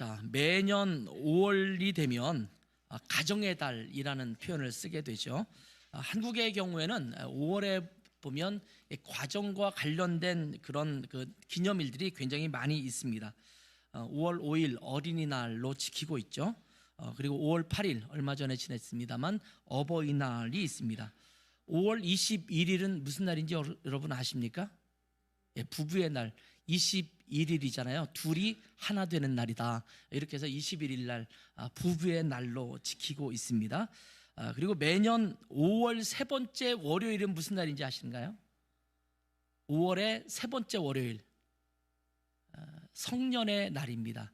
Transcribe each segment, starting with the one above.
자, 매년 5월이 되면 가정의 달이라는 표현을 쓰게 되죠. 한국의 경우에는 5월에 보면 가정과 관련된 그런 기념일들이 굉장히 많이 있습니다. 5월 5일 어린이날로 지키고 있죠. 그리고 5월 8일 얼마 전에 지냈습니다만 어버이날이 있습니다. 5월 21일은 무슨 날인지 여러분 아십니까? 부부의 날 21일이잖아요. 둘이 하나 되는 날이다. 이렇게 해서 21일 날 부부의 날로 지키고 있습니다. 그리고 매년 5월 세 번째 월요일은 무슨 날인지 아시는가요? 5월의 세 번째 월요일 성년의 날입니다.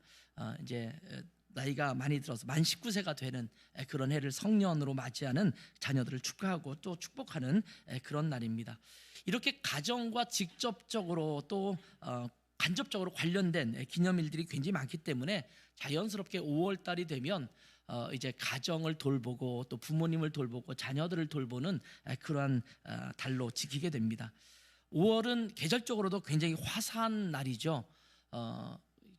이제 나이가 많이 들어서 만 19세가 되는 그런 해를 성년으로 맞이하는 자녀들을 축하하고 또 축복하는 그런 날입니다. 이렇게 가정과 직접적으로 또 간접적으로 관련된 기념일들이 굉장히 많기 때문에 자연스럽게 5월 달이 되면 이제 가정을 돌보고 또 부모님을 돌보고 자녀들을 돌보는 그러한 달로 지키게 됩니다. 5월은 계절적으로도 굉장히 화사한 날이죠.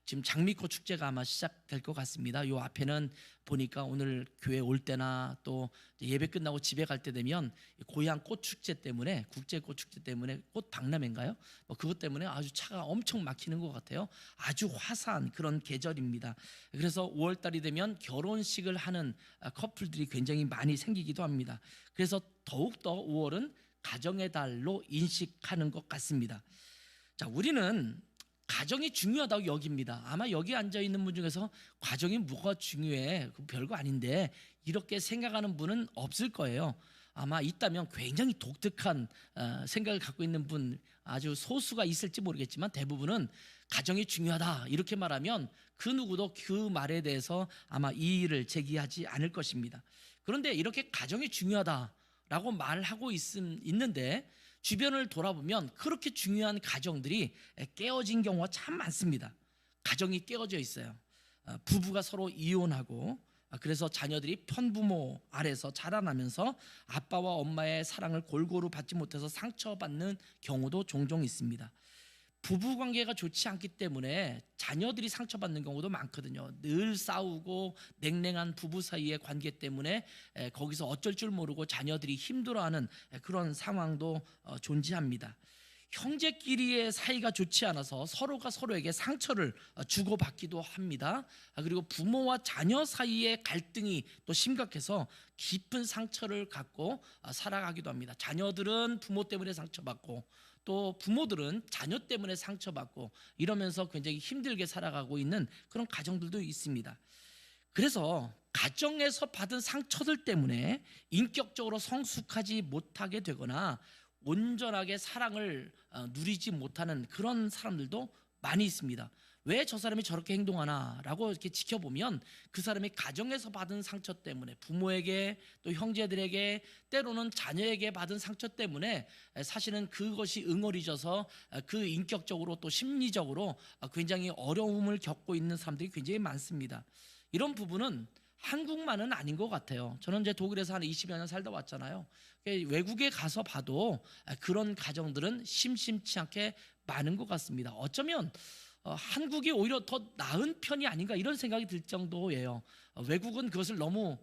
지금 장미꽃 축제가 아마 시작될 것 같습니다. 요 앞에는 보니까 오늘 교회 올 때나 또 예배 끝나고 집에 갈 때 되면 고향 꽃 축제 때문에 국제 꽃 축제 때문에 꽃 박람회인가요? 그것 때문에 아주 차가 엄청 막히는 것 같아요. 아주 화사한 그런 계절입니다. 그래서 5월 달이 되면 결혼식을 하는 커플들이 굉장히 많이 생기기도 합니다. 그래서 더욱더 5월은 가정의 달로 인식하는 것 같습니다. 자, 우리는 가정이 중요하다고 여깁니다. 아마 여기 앉아있는 분 중에서 가정이 뭐가 중요해? 별거 아닌데 이렇게 생각하는 분은 없을 거예요. 아마 있다면 굉장히 독특한 생각을 갖고 있는 분 아주 소수가 있을지 모르겠지만 대부분은 가정이 중요하다 이렇게 말하면 그 누구도 그 말에 대해서 아마 이의를 제기하지 않을 것입니다. 그런데 이렇게 가정이 중요하다라고 말하고 있는데 주변을 돌아보면 그렇게 중요한 가정들이 깨어진 경우가 참 많습니다. 가정이 깨어져 있어요. 부부가 서로 이혼하고 그래서 자녀들이 편부모 아래서 자라나면서 아빠와 엄마의 사랑을 골고루 받지 못해서 상처받는 경우도 종종 있습니다. 부부관계가 좋지 않기 때문에 자녀들이 상처받는 경우도 많거든요. 늘 싸우고 냉랭한 부부 사이의 관계 때문에 거기서 어쩔 줄 모르고 자녀들이 힘들어하는 그런 상황도 존재합니다. 형제끼리의 사이가 좋지 않아서 서로가 서로에게 상처를 주고받기도 합니다. 그리고 부모와 자녀 사이의 갈등이 또 심각해서 깊은 상처를 갖고 살아가기도 합니다. 자녀들은 부모 때문에 상처받고 또 부모들은 자녀 때문에 상처받고 이러면서 굉장히 힘들게 살아가고 있는 그런 가정들도 있습니다. 그래서 가정에서 받은 상처들 때문에 인격적으로 성숙하지 못하게 되거나 온전하게 사랑을 누리지 못하는 그런 사람들도 많이 있습니다. 왜 저 사람이 저렇게 행동하나 라고 이렇게 지켜보면 그 사람이 가정에서 받은 상처 때문에 부모에게 또 형제들에게 때로는 자녀에게 받은 상처 때문에 사실은 그것이 응어리져서 그 인격적으로 또 심리적으로 굉장히 어려움을 겪고 있는 사람들이 굉장히 많습니다. 이런 부분은 한국만은 아닌 것 같아요. 저는 이제 독일에서 한 20여 년 살다 왔잖아요. 외국에 가서 봐도 그런 가정들은 심심치 않게 많은 것 같습니다. 어쩌면 한국이 오히려 더 나은 편이 아닌가 이런 생각이 들 정도예요. 외국은 그것을 너무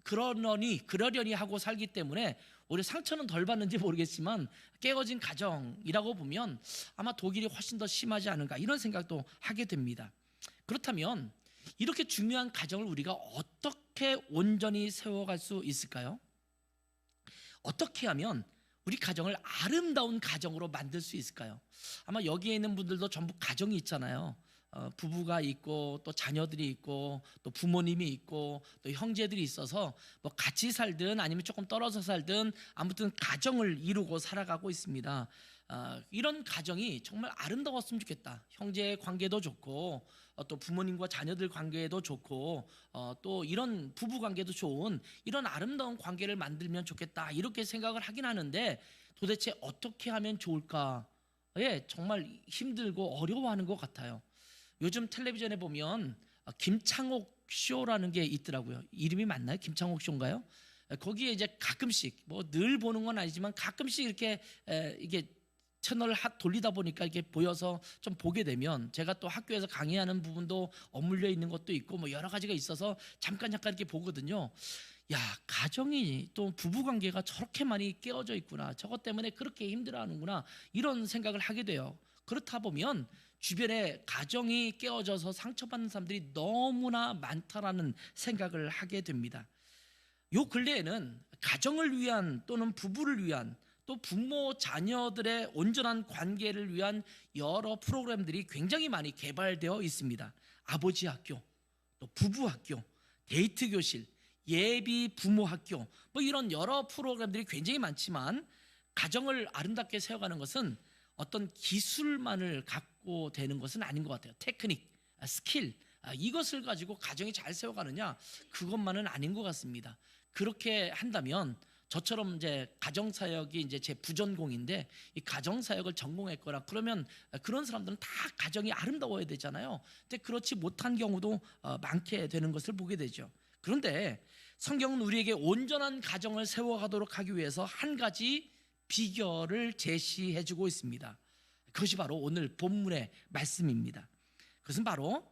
그러려니 하고 살기 때문에 오히려 상처는 덜 받는지 모르겠지만 깨어진 가정이라고 보면 아마 독일이 훨씬 더 심하지 않은가 이런 생각도 하게 됩니다. 그렇다면 이렇게 중요한 가정을 우리가 어떻게 온전히 세워갈 수 있을까요? 어떻게 하면 우리 가정을 아름다운 가정으로 만들 수 있을까요? 아마 여기에 있는 분들도 전부 가정이 있잖아요. 부부가 있고 또 자녀들이 있고 또 부모님이 있고 또 형제들이 있어서 뭐 같이 살든 아니면 조금 떨어져 살든 아무튼 가정을 이루고 살아가고 있습니다. 이런 가정이 정말 아름다웠으면 좋겠다. 형제의 관계도 좋고 또 부모님과 자녀들 관계도 좋고 또 이런 부부 관계도 좋은 이런 아름다운 관계를 만들면 좋겠다 이렇게 생각을 하긴 하는데 도대체 어떻게 하면 좋을까에 정말 힘들고 어려워하는 것 같아요. 요즘 텔레비전에 보면 김창옥 쇼라는 게 있더라고요. 이름이 맞나요? 김창옥 쇼인가요? 거기에 이제 가끔씩 뭐 늘 보는 건 아니지만 가끔씩 이렇게 이게 채널 돌리다 보니까 이렇게 보여서 좀 보게 되면, 제가 또 학교에서 강의하는 부분도 어물려 있는 것도 있고 뭐 여러 가지가 있어서 잠깐 이렇게 보거든요. 야, 가정이 또 부부 관계가 저렇게 많이 깨어져 있구나, 저것 때문에 그렇게 힘들어하는구나, 이런 생각을 하게 돼요. 그렇다 보면 주변에 가정이 깨어져서 상처받는 사람들이 너무나 많다라는 생각을 하게 됩니다. 요 근래에는 가정을 위한 또는 부부를 위한 또 부모 자녀들의 온전한 관계를 위한 여러 프로그램들이 굉장히 많이 개발되어 있습니다. 아버지 학교, 또 부부 학교, 데이트 교실, 예비 부모 학교, 뭐 이런 여러 프로그램들이 굉장히 많지만, 가정을 아름답게 세워가는 것은 어떤 기술만을 갖고 되는 것은 아닌 것 같아요. 테크닉, 스킬, 이것을 가지고 가정이 잘 세워가느냐, 그것만은 아닌 것 같습니다. 그렇게 한다면 저처럼 이제 가정사역이 이제 제 부전공인데, 이 가정사역을 전공했거나 그러면 그런 사람들은 다 가정이 아름다워야 되잖아요. 근데 그렇지 못한 경우도 많게 되는 것을 보게 되죠. 그런데 성경은 우리에게 온전한 가정을 세워가도록 하기 위해서 한 가지 비결을 제시해주고 있습니다. 그것이 바로 오늘 본문의 말씀입니다. 그것은 바로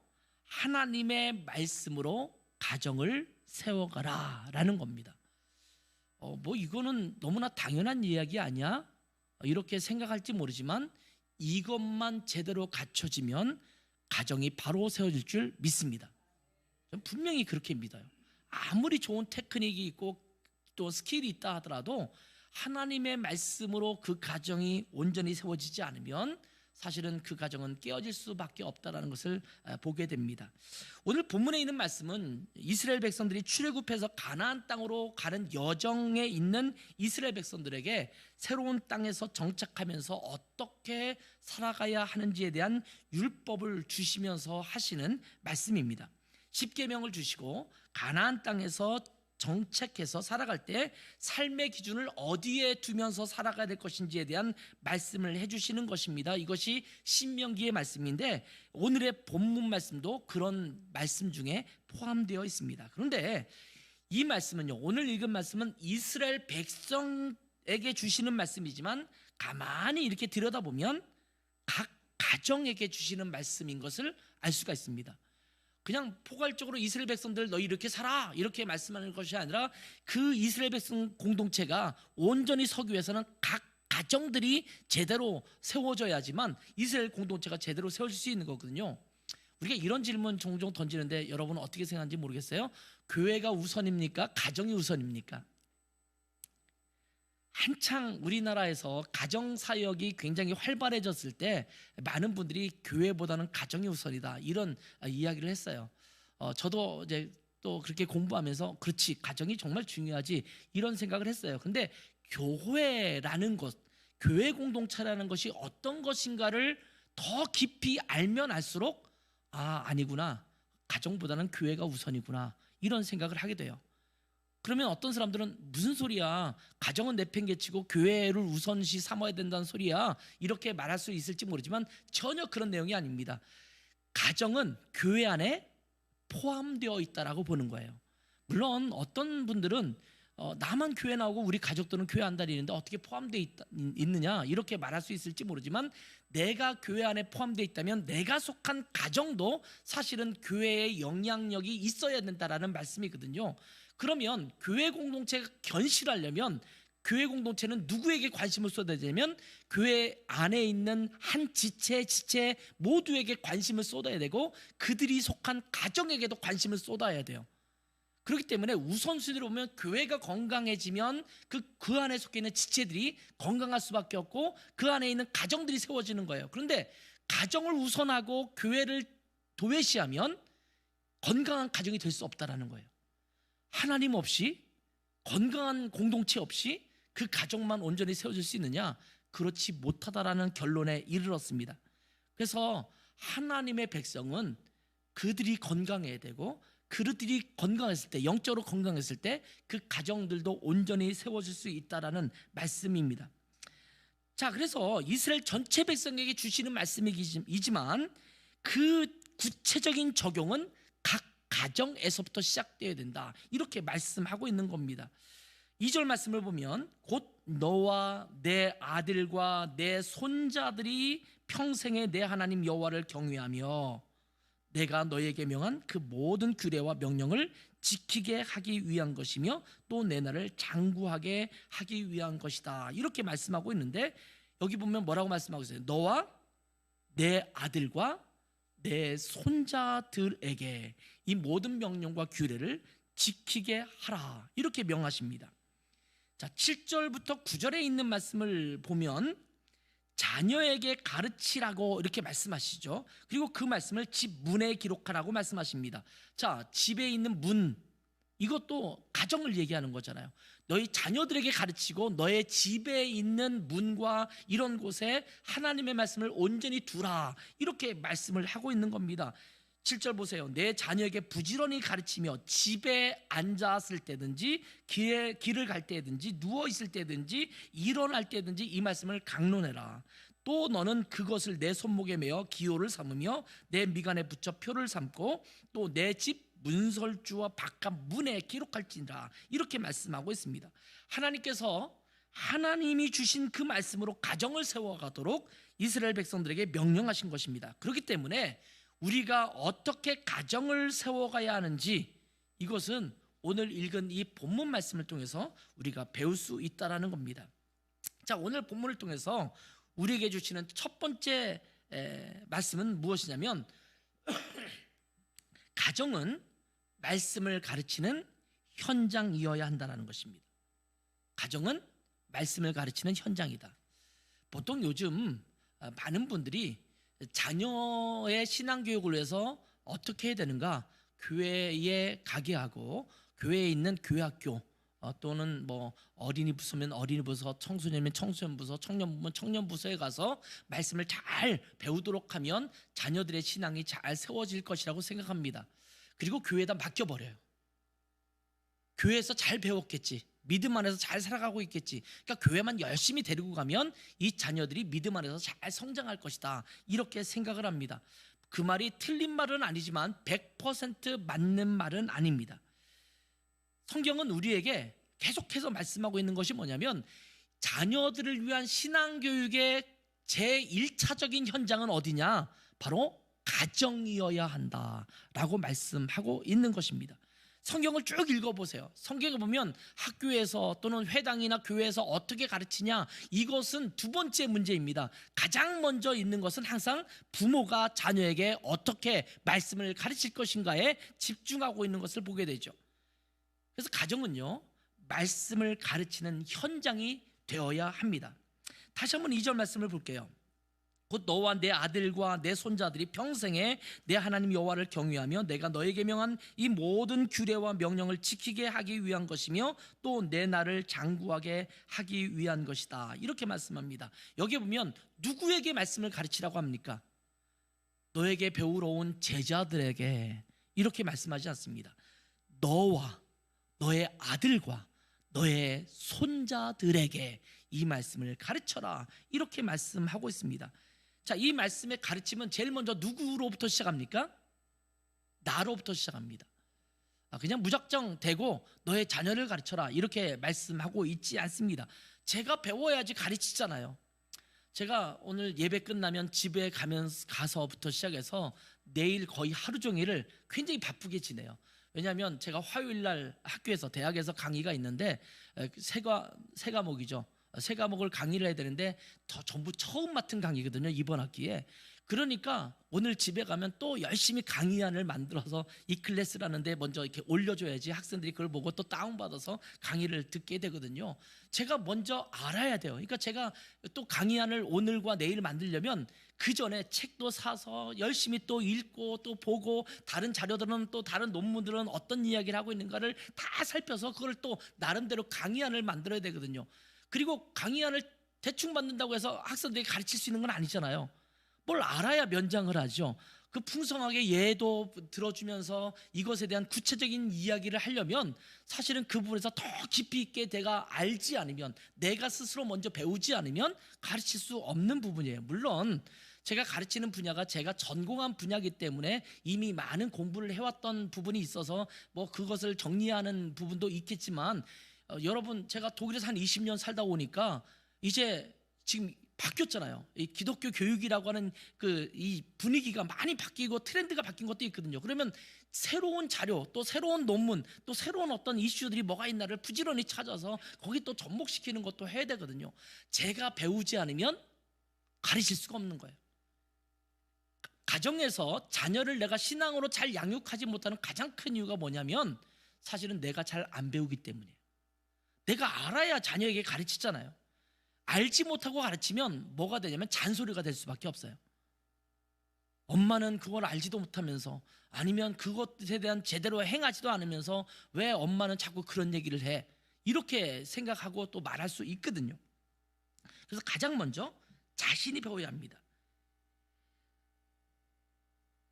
하나님의 말씀으로 가정을 세워가라 라는 겁니다. 뭐 이거는 너무나 당연한 이야기 아니야? 이렇게 생각할지 모르지만, 이것만 제대로 갖춰지면 가정이 바로 세워질 줄 믿습니다. 저는 분명히 그렇게 믿어요. 아무리 좋은 테크닉이 있고 또 스킬이 있다 하더라도 하나님의 말씀으로 그 가정이 온전히 세워지지 않으면 사실은 그 가정은 깨어질 수밖에 없다는 것을 보게 됩니다. 오늘 본문에 있는 말씀은 이스라엘 백성들이 출애굽해서 가나안 땅으로 가는 여정에 있는 이스라엘 백성들에게 새로운 땅에서 정착하면서 어떻게 살아가야 하는지에 대한 율법을 주시면서 하시는 말씀입니다. 십계명을 주시고 가나안 땅에서 정책해서 살아갈 때 삶의 기준을 어디에 두면서 살아가야 될 것인지에 대한 말씀을 해주시는 것입니다. 이것이 신명기의 말씀인데, 오늘의 본문 말씀도 그런 말씀 중에 포함되어 있습니다. 그런데 이 말씀은요, 오늘 읽은 말씀은 이스라엘 백성에게 주시는 말씀이지만, 가만히 이렇게 들여다보면 각 가정에게 주시는 말씀인 것을 알 수가 있습니다. 그냥 포괄적으로 이스라엘 백성들 너희 이렇게 살아, 이렇게 말씀하는 것이 아니라 그 이스라엘 백성 공동체가 온전히 서기 위해서는 각 가정들이 제대로 세워져야지만 이스라엘 공동체가 제대로 세워질 수 있는 거거든요. 우리가 이런 질문 종종 던지는데 여러분은 어떻게 생각하는지 모르겠어요. 교회가 우선입니까? 가정이 우선입니까? 한창 우리나라에서 가정사역이 굉장히 활발해졌을 때 많은 분들이 교회보다는 가정이 우선이다, 이런 이야기를 했어요. 저도 이제 또 그렇게 공부하면서 그렇지, 가정이 정말 중요하지, 이런 생각을 했어요. 근데 교회라는 것, 교회 공동체라는 것이 어떤 것인가를 더 깊이 알면 알수록 아니구나, 가정보다는 교회가 우선이구나, 이런 생각을 하게 돼요. 그러면 어떤 사람들은 무슨 소리야, 가정은 내팽개치고 교회를 우선시 삼아야 된다는 소리야, 이렇게 말할 수 있을지 모르지만 전혀 그런 내용이 아닙니다. 가정은 교회 안에 포함되어 있다라고 보는 거예요. 물론 어떤 분들은 나만 교회 나오고 우리 가족들은 교회 안 다니는데 어떻게 포함되어 있느냐, 이렇게 말할 수 있을지 모르지만, 내가 교회 안에 포함되어 있다면 내가 속한 가정도 사실은 교회의 영향력이 있어야 된다라는 말씀이거든요. 그러면 교회 공동체가 견실하려면 교회 공동체는 누구에게 관심을 쏟아야 되냐면, 교회 안에 있는 한 지체 모두에게 관심을 쏟아야 되고, 그들이 속한 가정에게도 관심을 쏟아야 돼요. 그렇기 때문에 우선순위로 보면 교회가 건강해지면 그 안에 속해 있는 지체들이 건강할 수밖에 없고, 그 안에 있는 가정들이 세워지는 거예요. 그런데 가정을 우선하고 교회를 도외시하면 건강한 가정이 될 수 없다라는 거예요. 하나님 없이, 건강한 공동체 없이 그 가정만 온전히 세워질 수 있느냐? 그렇지 못하다라는 결론에 이르렀습니다. 그래서 하나님의 백성은 그들이 건강해야 되고, 그들이 건강했을 때, 영적으로 건강했을 때 그 가정들도 온전히 세워질 수 있다라는 말씀입니다. 자, 그래서 이스라엘 전체 백성에게 주시는 말씀이지만 그 구체적인 적용은 각 가정에서부터 시작되어야 된다, 이렇게 말씀하고 있는 겁니다. 2절 말씀을 보면 곧 너와 내 아들과 내 손자들이 평생에 내 하나님 여호와를 경외하며 내가 너에게 명한 그 모든 규례와 명령을 지키게 하기 위한 것이며 또 내 나를 장구하게 하기 위한 것이다. 이렇게 말씀하고 있는데 여기 보면 뭐라고 말씀하고 있어요? 너와 내 아들과 내 손자들에게 이 모든 명령과 규례를 지키게 하라. 이렇게 명하십니다. 자, 7절부터 9절에 있는 말씀을 보면 자녀에게 가르치라고 이렇게 말씀하시죠. 그리고 그 말씀을 집 문에 기록하라고 말씀하십니다. 자, 집에 있는 문, 이것도 가정을 얘기하는 거잖아요. 너희 자녀들에게 가르치고 너의 집에 있는 문과 이런 곳에 하나님의 말씀을 온전히 두라. 이렇게 말씀을 하고 있는 겁니다. 7절 보세요. 내 자녀에게 부지런히 가르치며 집에 앉았을 때든지 길을 갈 때든지 누워 있을 때든지 일어날 때든지 이 말씀을 강론해라. 또 너는 그것을 내 손목에 매어 기호를 삼으며 내 미간에 붙여 표를 삼고 또 내 집 문설주와 바깥 문에 기록할지니라. 이렇게 말씀하고 있습니다. 하나님께서 하나님이 주신 그 말씀으로 가정을 세워가도록 이스라엘 백성들에게 명령하신 것입니다. 그렇기 때문에 우리가 어떻게 가정을 세워가야 하는지 이것은 오늘 읽은 이 본문 말씀을 통해서 우리가 배울 수 있다라는 겁니다. 자, 오늘 본문을 통해서 우리에게 주시는 첫 번째 말씀은 무엇이냐면 가정은 말씀을 가르치는 현장이어야 한다는 것입니다. 가정은 말씀을 가르치는 현장이다. 보통 요즘 많은 분들이 자녀의 신앙교육을 위해서 어떻게 해야 되는가? 교회에 가게 하고 교회에 있는 교회학교 또는 뭐 어린이 부서면 어린이 부서, 청소년이면 청소년 부서, 청년부면 청년 부서에 가서 말씀을 잘 배우도록 하면 자녀들의 신앙이 잘 세워질 것이라고 생각합니다. 그리고 교회에다 맡겨버려요. 교회에서 잘 배웠겠지, 믿음 안에서 잘 살아가고 있겠지, 그러니까 교회만 열심히 데리고 가면 이 자녀들이 믿음 안에서 잘 성장할 것이다, 이렇게 생각을 합니다. 그 말이 틀린 말은 아니지만 100% 맞는 말은 아닙니다. 성경은 우리에게 계속해서 말씀하고 있는 것이 뭐냐면 자녀들을 위한 신앙교육의 제1차적인 현장은 어디냐? 바로 가정이어야 한다라고 말씀하고 있는 것입니다. 성경을 쭉 읽어보세요. 성경에 보면 학교에서 또는 회당이나 교회에서 어떻게 가르치냐, 이것은 두 번째 문제입니다. 가장 먼저 있는 것은 항상 부모가 자녀에게 어떻게 말씀을 가르칠 것인가에 집중하고 있는 것을 보게 되죠. 그래서 가정은요, 말씀을 가르치는 현장이 되어야 합니다. 다시 한번 2절 말씀을 볼게요. 곧 너와 내 아들과 내 손자들이 평생에 내 하나님 여호와를 경외하며 내가 너에게 명한 이 모든 규례와 명령을 지키게 하기 위한 것이며 또 내 나를 장구하게 하기 위한 것이다. 이렇게 말씀합니다. 여기 보면 누구에게 말씀을 가르치라고 합니까? 너에게 배우러 온 제자들에게 이렇게 말씀하지 않습니다. 너와 너의 아들과 너의 손자들에게 이 말씀을 가르쳐라, 이렇게 말씀하고 있습니다. 자, 이 말씀의 가르침은 제일 먼저 누구로부터 시작합니까? 나로부터 시작합니다. 그냥 무작정 대고 너의 자녀를 가르쳐라 이렇게 말씀하고 있지 않습니다. 제가 배워야지 가르치잖아요. 제가 오늘 예배 끝나면 집에 가서부터 시작해서 내일 거의 하루 종일을 굉장히 바쁘게 지내요. 왜냐하면 제가 화요일 날 학교에서, 대학에서 강의가 있는데 세 과목이죠. 세 과목을 강의를 해야 되는데 전부 처음 맡은 강의거든요, 이번 학기에. 그러니까 오늘 집에 가면 또 열심히 강의안을 만들어서 이 클래스라는데 먼저 이렇게 올려줘야지 학생들이 그걸 보고 또 다운받아서 강의를 듣게 되거든요. 제가 먼저 알아야 돼요. 그러니까 제가 또 강의안을 오늘과 내일 만들려면 그 전에 책도 사서 열심히 또 읽고 또 보고, 다른 자료들은 또 다른 논문들은 어떤 이야기를 하고 있는가를 다 살펴서 그걸 또 나름대로 강의안을 만들어야 되거든요. 그리고 강의안을 대충 만든다고 해서 학생들에게 가르칠 수 있는 건 아니잖아요. 뭘 알아야 면장을 하죠. 그 풍성하게 예도 들어주면서 이것에 대한 구체적인 이야기를 하려면 사실은 그 부분에서 더 깊이 있게 내가 알지 않으면, 내가 스스로 먼저 배우지 않으면 가르칠 수 없는 부분이에요. 물론 제가 가르치는 분야가 제가 전공한 분야이기 때문에 이미 많은 공부를 해왔던 부분이 있어서 뭐 그것을 정리하는 부분도 있겠지만 여러분 제가 독일에서 한 20년 살다 오니까 이제 지금 바뀌었잖아요. 이 기독교 교육이라고 하는 그 이 분위기가 많이 바뀌고 트렌드가 바뀐 것도 있거든요. 그러면 새로운 자료, 또 새로운 논문, 또 새로운 어떤 이슈들이 뭐가 있나를 부지런히 찾아서 거기 또 접목시키는 것도 해야 되거든요. 제가 배우지 않으면 가르칠 수가 없는 거예요. 가정에서 자녀를 내가 신앙으로 잘 양육하지 못하는 가장 큰 이유가 뭐냐면 사실은 내가 잘 안 배우기 때문이에요. 내가 알아야 자녀에게 가르치잖아요. 알지 못하고 가르치면 뭐가 되냐면 잔소리가 될 수밖에 없어요. 엄마는 그걸 알지도 못하면서, 아니면 그것에 대한 제대로 행하지도 않으면서 왜 엄마는 자꾸 그런 얘기를 해, 이렇게 생각하고 또 말할 수 있거든요. 그래서 가장 먼저 자신이 배워야 합니다.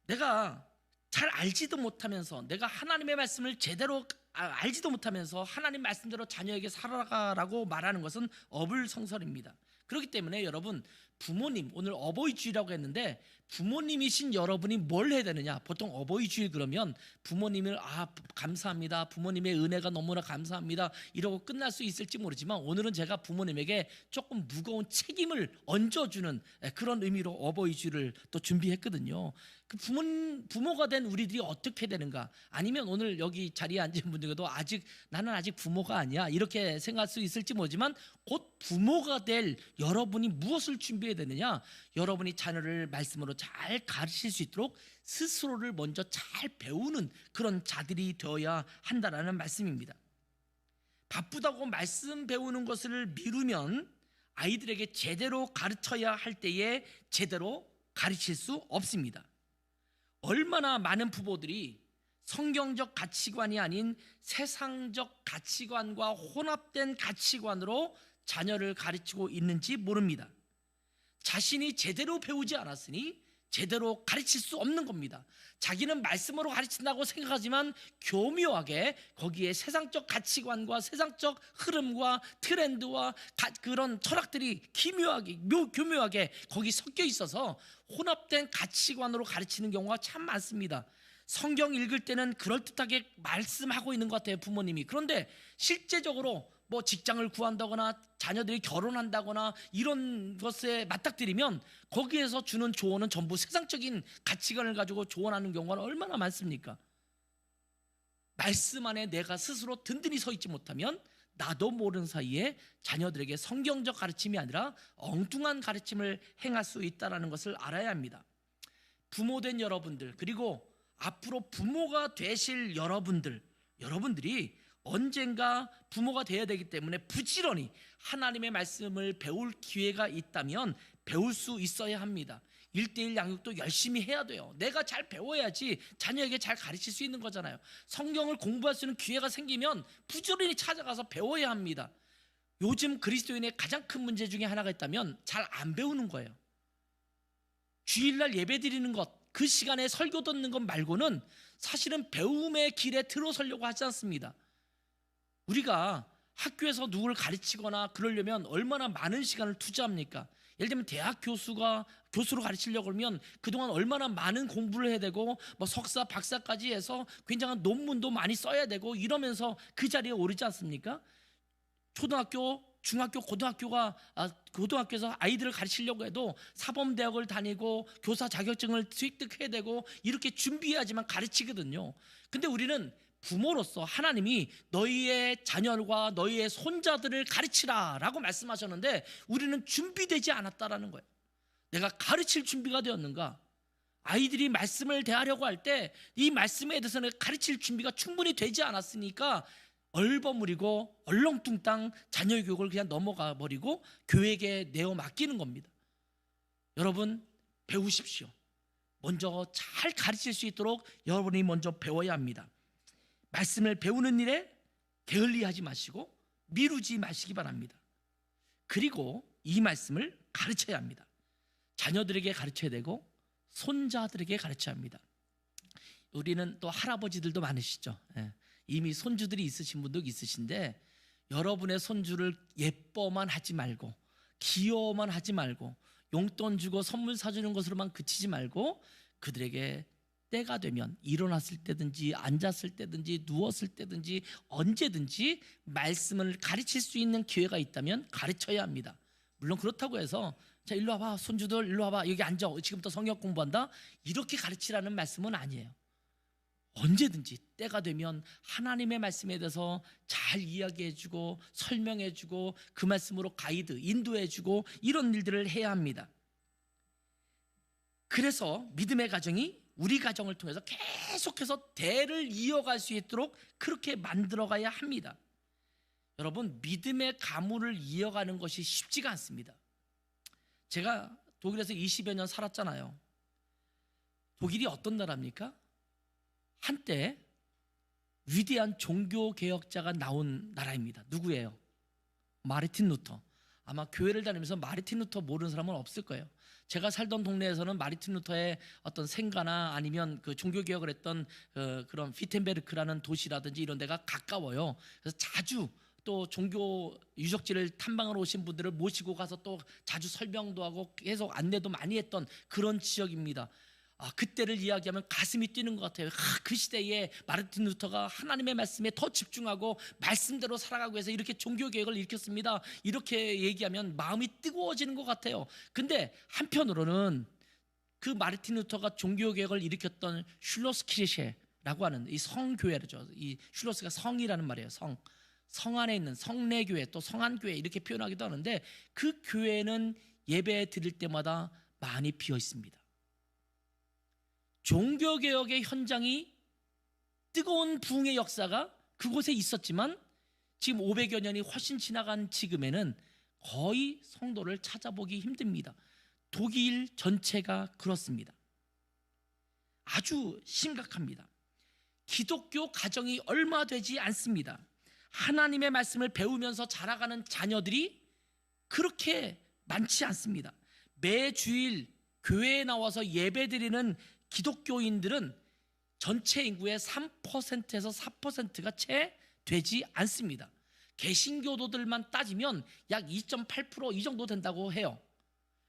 내가 잘 알지도 못하면서, 내가 하나님의 말씀을 제대로 알지도 못하면서 하나님 말씀대로 자녀에게 살아가라고 말하는 것은 어불성설입니다. 그렇기 때문에 여러분, 부모님, 오늘 어버이 주일이라고 했는데 부모님이신 여러분이 뭘 해야 되느냐? 보통 어버이 주일 그러면 부모님을 감사합니다, 부모님의 은혜가 너무나 감사합니다, 이러고 끝날 수 있을지 모르지만 오늘은 제가 부모님에게 조금 무거운 책임을 얹어주는 그런 의미로 어버이 주일을 또 준비했거든요. 그 부모가 된 우리들이 어떻게 되는가? 아니면 오늘 여기 자리에 앉은 분들도 나는 아직 부모가 아니야, 이렇게 생각할 수 있을지 모르지만 곧 부모가 될 여러분이 무엇을 준비해야 되느냐? 여러분이 자녀를 말씀으로 잘 가르칠 수 있도록 스스로를 먼저 잘 배우는 그런 자들이 되어야 한다라는 말씀입니다. 바쁘다고 말씀 배우는 것을 미루면 아이들에게 제대로 가르쳐야 할 때에 제대로 가르칠 수 없습니다. 얼마나 많은 부모들이 성경적 가치관이 아닌 세상적 가치관과 혼합된 가치관으로 자녀를 가르치고 있는지 모릅니다. 자신이 제대로 배우지 않았으니 제대로 가르칠 수 없는 겁니다. 자기는 말씀으로 가르친다고 생각하지만 교묘하게 거기에 세상적 가치관과 세상적 흐름과 트렌드와 그런 철학들이 교묘하게 거기 섞여 있어서 혼합된 가치관으로 가르치는 경우가 참 많습니다. 성경 읽을 때는 그럴듯하게 말씀하고 있는 것 같아요, 부모님이. 그런데 실제적으로 뭐 직장을 구한다거나 자녀들이 결혼한다거나 이런 것에 맞닥뜨리면 거기에서 주는 조언은 전부 세상적인 가치관을 가지고 조언하는 경우가 얼마나 많습니까? 말씀 안에 내가 스스로 든든히 서 있지 못하면 나도 모르는 사이에 자녀들에게 성경적 가르침이 아니라 엉뚱한 가르침을 행할 수 있다는 것을 알아야 합니다. 부모된 여러분들, 그리고 앞으로 부모가 되실 여러분들이 언젠가 부모가 되어야 되기 때문에 부지런히 하나님의 말씀을 배울 기회가 있다면 배울 수 있어야 합니다. 1:1 양육도 열심히 해야 돼요. 내가 잘 배워야지 자녀에게 잘 가르칠 수 있는 거잖아요. 성경을 공부할 수 있는 기회가 생기면 부지런히 찾아가서 배워야 합니다. 요즘 그리스도인의 가장 큰 문제 중에 하나가 있다면 잘 안 배우는 거예요. 주일날 예배 드리는 것, 그 시간에 설교 듣는 것 말고는 사실은 배움의 길에 들어서려고 하지 않습니다. 우리가 학교에서 누구를 가르치거나 그러려면 얼마나 많은 시간을 투자합니까? 예를 들면 대학 교수로 가르치려고 그러면 그동안 얼마나 많은 공부를 해야 되고 뭐 석사, 박사까지 해서 굉장한 논문도 많이 써야 되고 이러면서 그 자리에 오르지 않습니까? 초등학교, 중학교, 고등학교에서 아이들을 가르치려고 해도 사범대학을 다니고 교사 자격증을 획득해야 되고 이렇게 준비해야지만 가르치거든요. 근데 우리는 부모로서 하나님이 너희의 자녀과 너희의 손자들을 가르치라 라고 말씀하셨는데 우리는 준비되지 않았다라는 거예요. 내가 가르칠 준비가 되었는가? 아이들이 말씀을 대하려고 할 때 이 말씀에 대해서는 가르칠 준비가 충분히 되지 않았으니까 얼버무리고 얼렁뚱땅 자녀의 교육을 그냥 넘어가 버리고 교회에 내어 맡기는 겁니다. 여러분, 배우십시오. 먼저 잘 가르칠 수 있도록 여러분이 먼저 배워야 합니다. 말씀을 배우는 일에 게을리하지 마시고 미루지 마시기 바랍니다. 그리고 이 말씀을 가르쳐야 합니다. 자녀들에게 가르쳐야 되고 손자들에게 가르쳐야 합니다. 우리는 또 할아버지들도 많으시죠. 이미 손주들이 있으신 분도 있으신데 여러분의 손주를 예뻐만 하지 말고 귀여워만 하지 말고 용돈 주고 선물 사주는 것으로만 그치지 말고 그들에게 때가 되면 일어났을 때든지 앉았을 때든지 누웠을 때든지 언제든지 말씀을 가르칠 수 있는 기회가 있다면 가르쳐야 합니다. 물론 그렇다고 해서 자 일로 와봐 손주들 일로 와봐 여기 앉아 지금부터 성경 공부한다 이렇게 가르치라는 말씀은 아니에요. 언제든지 때가 되면 하나님의 말씀에 대해서 잘 이야기해주고 설명해주고 그 말씀으로 가이드 인도해주고 이런 일들을 해야 합니다. 그래서 믿음의 가정이 우리 가정을 통해서 계속해서 대를 이어갈 수 있도록 그렇게 만들어가야 합니다. 여러분 믿음의 가문을 이어가는 것이 쉽지가 않습니다. 제가 독일에서 20여 년 살았잖아요. 독일이 어떤 나라입니까? 한때 위대한 종교개혁자가 나온 나라입니다. 누구예요? 마르틴 루터. 아마 교회를 다니면서 마르틴 루터 모르는 사람은 없을 거예요. 제가 살던 동네에서는 마르틴 루터의 어떤 생가나 아니면 그 종교개혁을 했던 그런 피텐베르크라는 도시라든지 이런 데가 가까워요. 그래서 자주 또 종교 유적지를 탐방하러 오신 분들을 모시고 가서 또 자주 설명도 하고 계속 안내도 많이 했던 그런 지역입니다. 그때를 이야기하면 가슴이 뛰는 것 같아요. 그 시대에 마르틴 루터가 하나님의 말씀에 더 집중하고 말씀대로 살아가고 해서 이렇게 종교개혁을 일으켰습니다. 이렇게 얘기하면 마음이 뜨거워지는 것 같아요. 근데 한편으로는 그 마르틴 루터가 종교개혁을 일으켰던 슐로스키르셰라고 하는 이 성교회죠. 이 슐로스가 성이라는 말이에요. 성 안에 있는 성내교회 또 성안교회 이렇게 표현하기도 하는데 그 교회는 예배 드릴 때마다 많이 비어 있습니다. 종교개혁의 현장이 뜨거운 부흥의 역사가 그곳에 있었지만 지금 500여 년이 훨씬 지나간 지금에는 거의 성도를 찾아보기 힘듭니다. 독일 전체가 그렇습니다. 아주 심각합니다. 기독교 가정이 얼마 되지 않습니다. 하나님의 말씀을 배우면서 자라가는 자녀들이 그렇게 많지 않습니다. 매주일 교회에 나와서 예배드리는 기독교인들은 전체 인구의 3%에서 4%가 채 되지 않습니다. 개신교도들만 따지면 약 2.8% 이 정도 된다고 해요.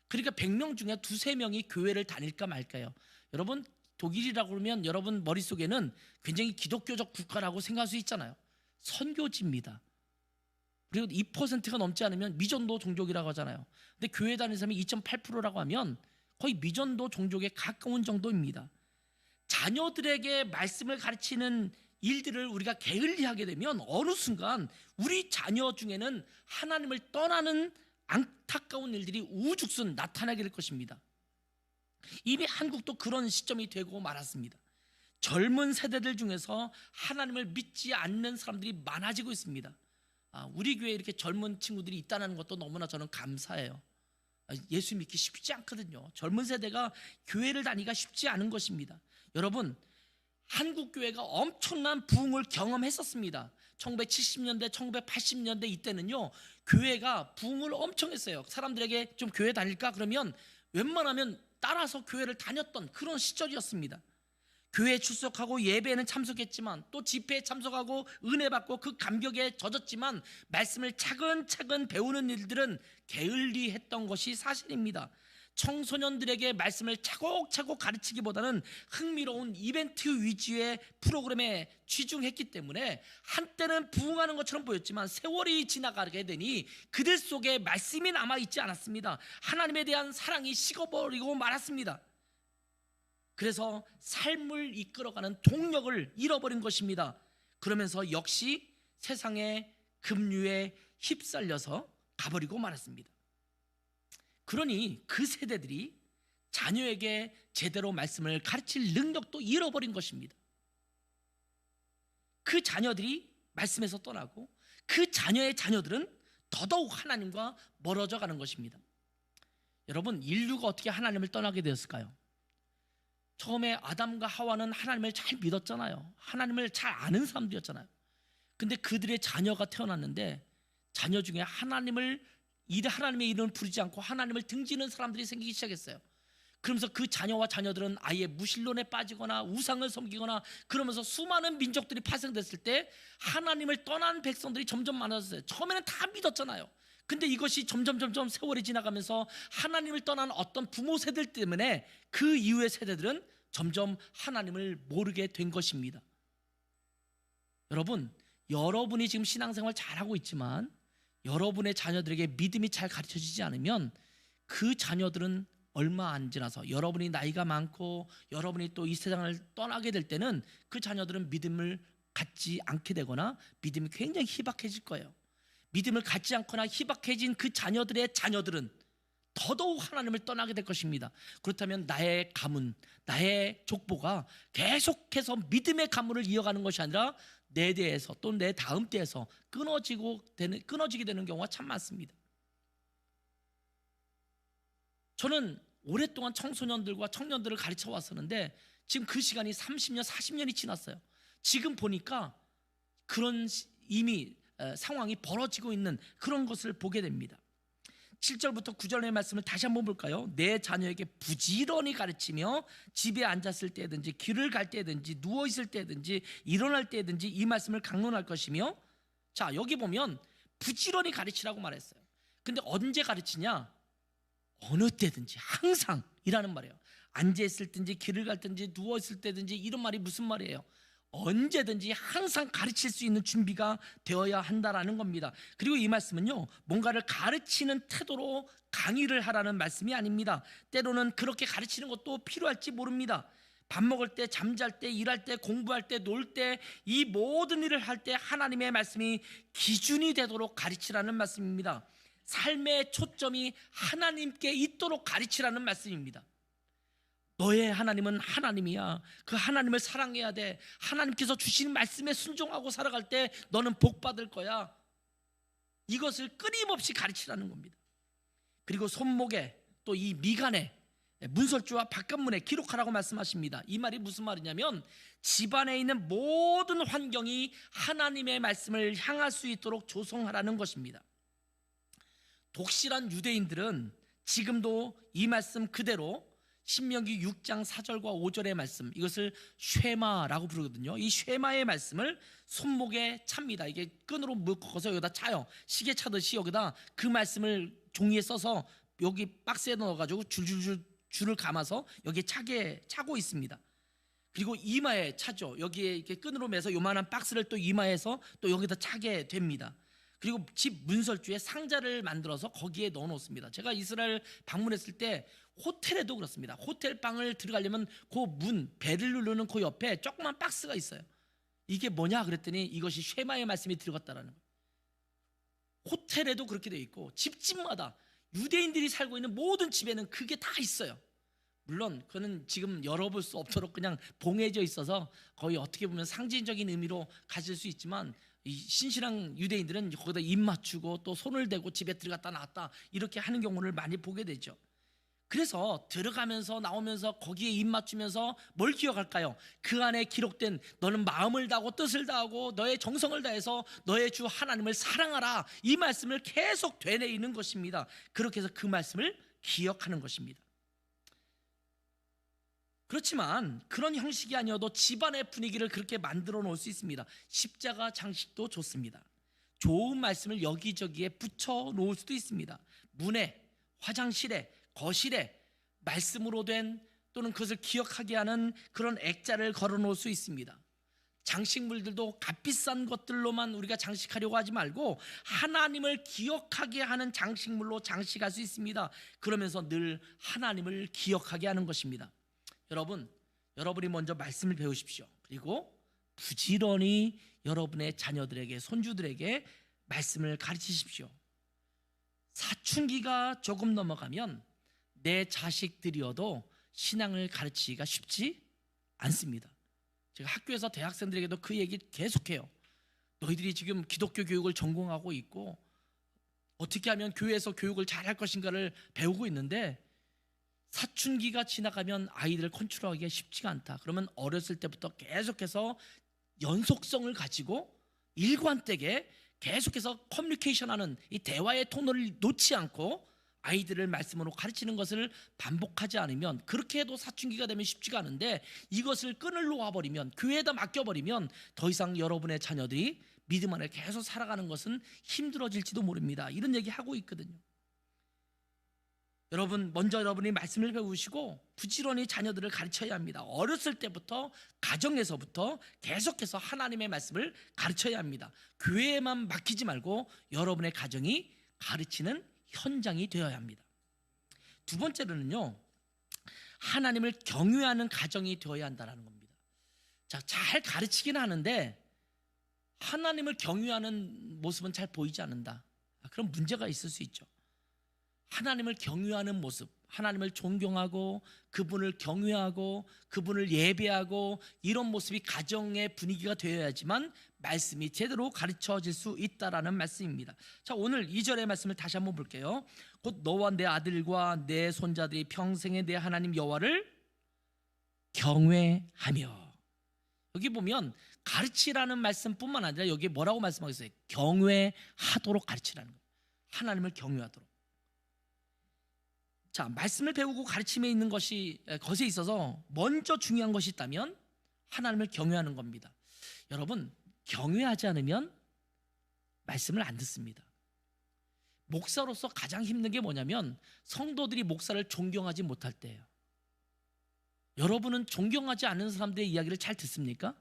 그러니까 100명 중에 두세 명이 교회를 다닐까 말까요. 여러분 독일이라고 그러면 여러분 머릿속에는 굉장히 기독교적 국가라고 생각할 수 있잖아요. 선교지입니다. 그리고 2%가 넘지 않으면 미전도 종족이라고 하잖아요. 근데 교회 다니는 사람이 2.8%라고 하면 거의 미전도 종족에 가까운 정도입니다. 자녀들에게 말씀을 가르치는 일들을 우리가 게을리하게 되면 어느 순간 우리 자녀 중에는 하나님을 떠나는 안타까운 일들이 우후죽순 나타나게 될 것입니다. 이미 한국도 그런 시점이 되고 말았습니다. 젊은 세대들 중에서 하나님을 믿지 않는 사람들이 많아지고 있습니다. 우리 교회에 이렇게 젊은 친구들이 있다는 것도 너무나 저는 감사해요. 예수 믿기 쉽지 않거든요. 젊은 세대가 교회를 다니기가 쉽지 않은 것입니다. 여러분 한국 교회가 엄청난 부흥을 경험했었습니다. 1970년대 1980년대 이때는요 교회가 부흥을 엄청 했어요. 사람들에게 좀 교회 다닐까 그러면 웬만하면 따라서 교회를 다녔던 그런 시절이었습니다. 교회에 출석하고 예배에는 참석했지만 또 집회에 참석하고 은혜 받고 그 감격에 젖었지만 말씀을 차근차근 배우는 일들은 게을리했던 것이 사실입니다. 청소년들에게 말씀을 차곡차곡 가르치기보다는 흥미로운 이벤트 위주의 프로그램에 치중했기 때문에 한때는 부흥하는 것처럼 보였지만 세월이 지나가게 되니 그들 속에 말씀이 남아있지 않았습니다. 하나님에 대한 사랑이 식어버리고 말았습니다. 그래서 삶을 이끌어가는 동력을 잃어버린 것입니다. 그러면서 역시 세상의 급류에 휩쓸려서 가버리고 말았습니다. 그러니 그 세대들이 자녀에게 제대로 말씀을 가르칠 능력도 잃어버린 것입니다. 그 자녀들이 말씀에서 떠나고 그 자녀의 자녀들은 더더욱 하나님과 멀어져 가는 것입니다. 여러분 인류가 어떻게 하나님을 떠나게 되었을까요? 처음에 아담과 하와는 하나님을 잘 믿었잖아요. 하나님을 잘 아는 사람들이었잖아요. 근데 그들의 자녀가 태어났는데 자녀 중에 하나님의 이름을 부르지 않고 하나님을 등지는 사람들이 생기기 시작했어요. 그러면서 그 자녀와 자녀들은 아예 무신론에 빠지거나 우상을 섬기거나 그러면서 수많은 민족들이 파생됐을 때 하나님을 떠난 백성들이 점점 많아졌어요. 처음에는 다 믿었잖아요. 근데 이것이 점점 세월이 지나가면서 하나님을 떠난 어떤 부모 세대들 때문에 그 이후의 세대들은 점점 하나님을 모르게 된 것입니다. 여러분, 여러분이 지금 신앙생활 잘하고 있지만 여러분의 자녀들에게 믿음이 잘 가르쳐지지 않으면 그 자녀들은 얼마 안 지나서 여러분이 나이가 많고 여러분이 또 이 세상을 떠나게 될 때는 그 자녀들은 믿음을 갖지 않게 되거나 믿음이 굉장히 희박해질 거예요. 믿음을 갖지 않거나 희박해진 그 자녀들의 자녀들은 더더욱 하나님을 떠나게 될 것입니다. 그렇다면 나의 가문, 나의 족보가 계속해서 믿음의 가문을 이어가는 것이 아니라 내 대에서 또 내 다음 대에서 끊어지게 되는 경우가 참 많습니다. 저는 오랫동안 청소년들과 청년들을 가르쳐 왔었는데 지금 그 시간이 30년, 40년이 지났어요. 지금 보니까 그런 이미 상황이 벌어지고 있는 그런 것을 보게 됩니다. 7절부터 9절의 말씀을 다시 한번 볼까요? 내 자녀에게 부지런히 가르치며 집에 앉았을 때든지 길을 갈 때든지 누워 있을 때든지 일어날 때든지 이 말씀을 강론할 것이며, 자, 여기 보면 부지런히 가르치라고 말했어요. 근데 언제 가르치냐? 어느 때든지 항상 이라는 말이에요. 앉아 있을 때든지 길을 갈 때든지 누워 있을 때든지, 이런 말이 무슨 말이에요? 언제든지 항상 가르칠 수 있는 준비가 되어야 한다라는 겁니다. 그리고 이 말씀은요, 뭔가를 가르치는 태도로 강의를 하라는 말씀이 아닙니다. 때로는 그렇게 가르치는 것도 필요할지 모릅니다. 밥 먹을 때, 잠잘 때, 일할 때, 공부할 때, 놀 때, 이 모든 일을 할 때 하나님의 말씀이 기준이 되도록 가르치라는 말씀입니다. 삶의 초점이 하나님께 있도록 가르치라는 말씀입니다. 너의 하나님은 하나님이야. 그 하나님을 사랑해야 돼. 하나님께서 주신 말씀에 순종하고 살아갈 때 너는 복 받을 거야. 이것을 끊임없이 가르치라는 겁니다. 그리고 손목에 또 이 미간에 문설주와 바깥문에 기록하라고 말씀하십니다. 이 말이 무슨 말이냐면 집안에 있는 모든 환경이 하나님의 말씀을 향할 수 있도록 조성하라는 것입니다. 독실한 유대인들은 지금도 이 말씀 그대로 신명기 6장 4절과 5절의 말씀, 이것을 쉐마라고 부르거든요. 이 쉐마의 말씀을 손목에 찹니다. 이게 끈으로 묶어서 여기다 차요. 시계 차듯이 여기다 그 말씀을 종이에 써서 여기 박스에 넣어가지고 줄을 감아서 여기에 차고 있습니다. 그리고 이마에 차죠. 여기에 이렇게 끈으로 매서 요만한 박스를 또 이마에서 또 여기다 차게 됩니다. 그리고 집 문설주에 상자를 만들어서 거기에 넣어 놓습니다. 제가 이스라엘 방문했을 때 호텔에도 그렇습니다. 호텔 방을 들어가려면 그 문, 벨을 누르는 그 옆에 조그만 박스가 있어요. 이게 뭐냐 그랬더니 이것이 쉐마의 말씀이 들어갔다라는 거예요. 호텔에도 그렇게 되어 있고 집집마다 유대인들이 살고 있는 모든 집에는 그게 다 있어요. 물론 그거는 지금 열어볼 수 없도록 그냥 봉해져 있어서 거의 어떻게 보면 상징적인 의미로 가질 수 있지만, 이 신실한 유대인들은 거기다 입 맞추고 또 손을 대고 집에 들어갔다 나왔다 이렇게 하는 경우를 많이 보게 되죠. 그래서 들어가면서 나오면서 거기에 입 맞추면서 뭘 기억할까요? 그 안에 기록된 너는 마음을 다하고 뜻을 다하고 너의 정성을 다해서 너의 주 하나님을 사랑하라, 이 말씀을 계속 되뇌이는 것입니다. 그렇게 해서 그 말씀을 기억하는 것입니다. 그렇지만 그런 형식이 아니어도 집안의 분위기를 그렇게 만들어 놓을 수 있습니다. 십자가 장식도 좋습니다. 좋은 말씀을 여기저기에 붙여 놓을 수도 있습니다. 문에, 화장실에, 거실에 말씀으로 된 또는 그것을 기억하게 하는 그런 액자를 걸어 놓을 수 있습니다. 장식물들도 값비싼 것들로만 우리가 장식하려고 하지 말고 하나님을 기억하게 하는 장식물로 장식할 수 있습니다. 그러면서 늘 하나님을 기억하게 하는 것입니다. 여러분이 먼저 말씀을 배우십시오. 그리고 부지런히 여러분의 자녀들에게, 손주들에게 말씀을 가르치십시오. 사춘기가 조금 넘어가면 내 자식들이어도 신앙을 가르치기가 쉽지 않습니다. 제가 학교에서 대학생들에게도 그 얘기 계속해요. 너희들이 지금 기독교 교육을 전공하고 있고 어떻게 하면 교회에서 교육을 잘할 것인가를 배우고 있는데 사춘기가 지나가면 아이들을 컨트롤하기가 쉽지가 않다. 그러면 어렸을 때부터 계속해서 연속성을 가지고 일관되게 계속해서 커뮤니케이션하는 이 대화의 토너를 놓지 않고 아이들을 말씀으로 가르치는 것을 반복하지 않으면, 그렇게 해도 사춘기가 되면 쉽지가 않은데 이것을 끈을 놓아버리면, 교회에다 맡겨버리면 더 이상 여러분의 자녀들이 믿음 안에 계속 살아가는 것은 힘들어질지도 모릅니다. 이런 얘기 하고 있거든요. 여러분, 먼저 여러분이 말씀을 배우시고 부지런히 자녀들을 가르쳐야 합니다. 어렸을 때부터, 가정에서부터 계속해서 하나님의 말씀을 가르쳐야 합니다. 교회에만 맡기지 말고 여러분의 가정이 가르치는 현장이 되어야 합니다. 두 번째로는요, 하나님을 경외하는 가정이 되어야 한다는 겁니다. 자, 잘 가르치긴 하는데 하나님을 경외하는 모습은 잘 보이지 않는다. 그럼 문제가 있을 수 있죠. 하나님을 경외하는 모습, 하나님을 존경하고 그분을 경외하고 그분을 예배하고 이런 모습이 가정의 분위기가 되어야지만 말씀이 제대로 가르쳐질 수 있다라는 말씀입니다. 자, 오늘 2절의 말씀을 다시 한번 볼게요. 곧 너와 내 아들과 내 손자들이 평생에 내 하나님 여호와를 경외하며. 여기 보면 가르치라는 말씀뿐만 아니라 여기 뭐라고 말씀하겠어요? 경외하도록 가르치라는 거예요. 하나님을 경외하도록. 자, 말씀을 배우고 가르침에 있는 것에 있어서 먼저 중요한 것이 있다면 하나님을 경외하는 겁니다. 여러분, 경외하지 않으면 말씀을 안 듣습니다. 목사로서 가장 힘든 게 뭐냐면 성도들이 목사를 존경하지 못할 때예요. 여러분은 존경하지 않는 사람들의 이야기를 잘 듣습니까?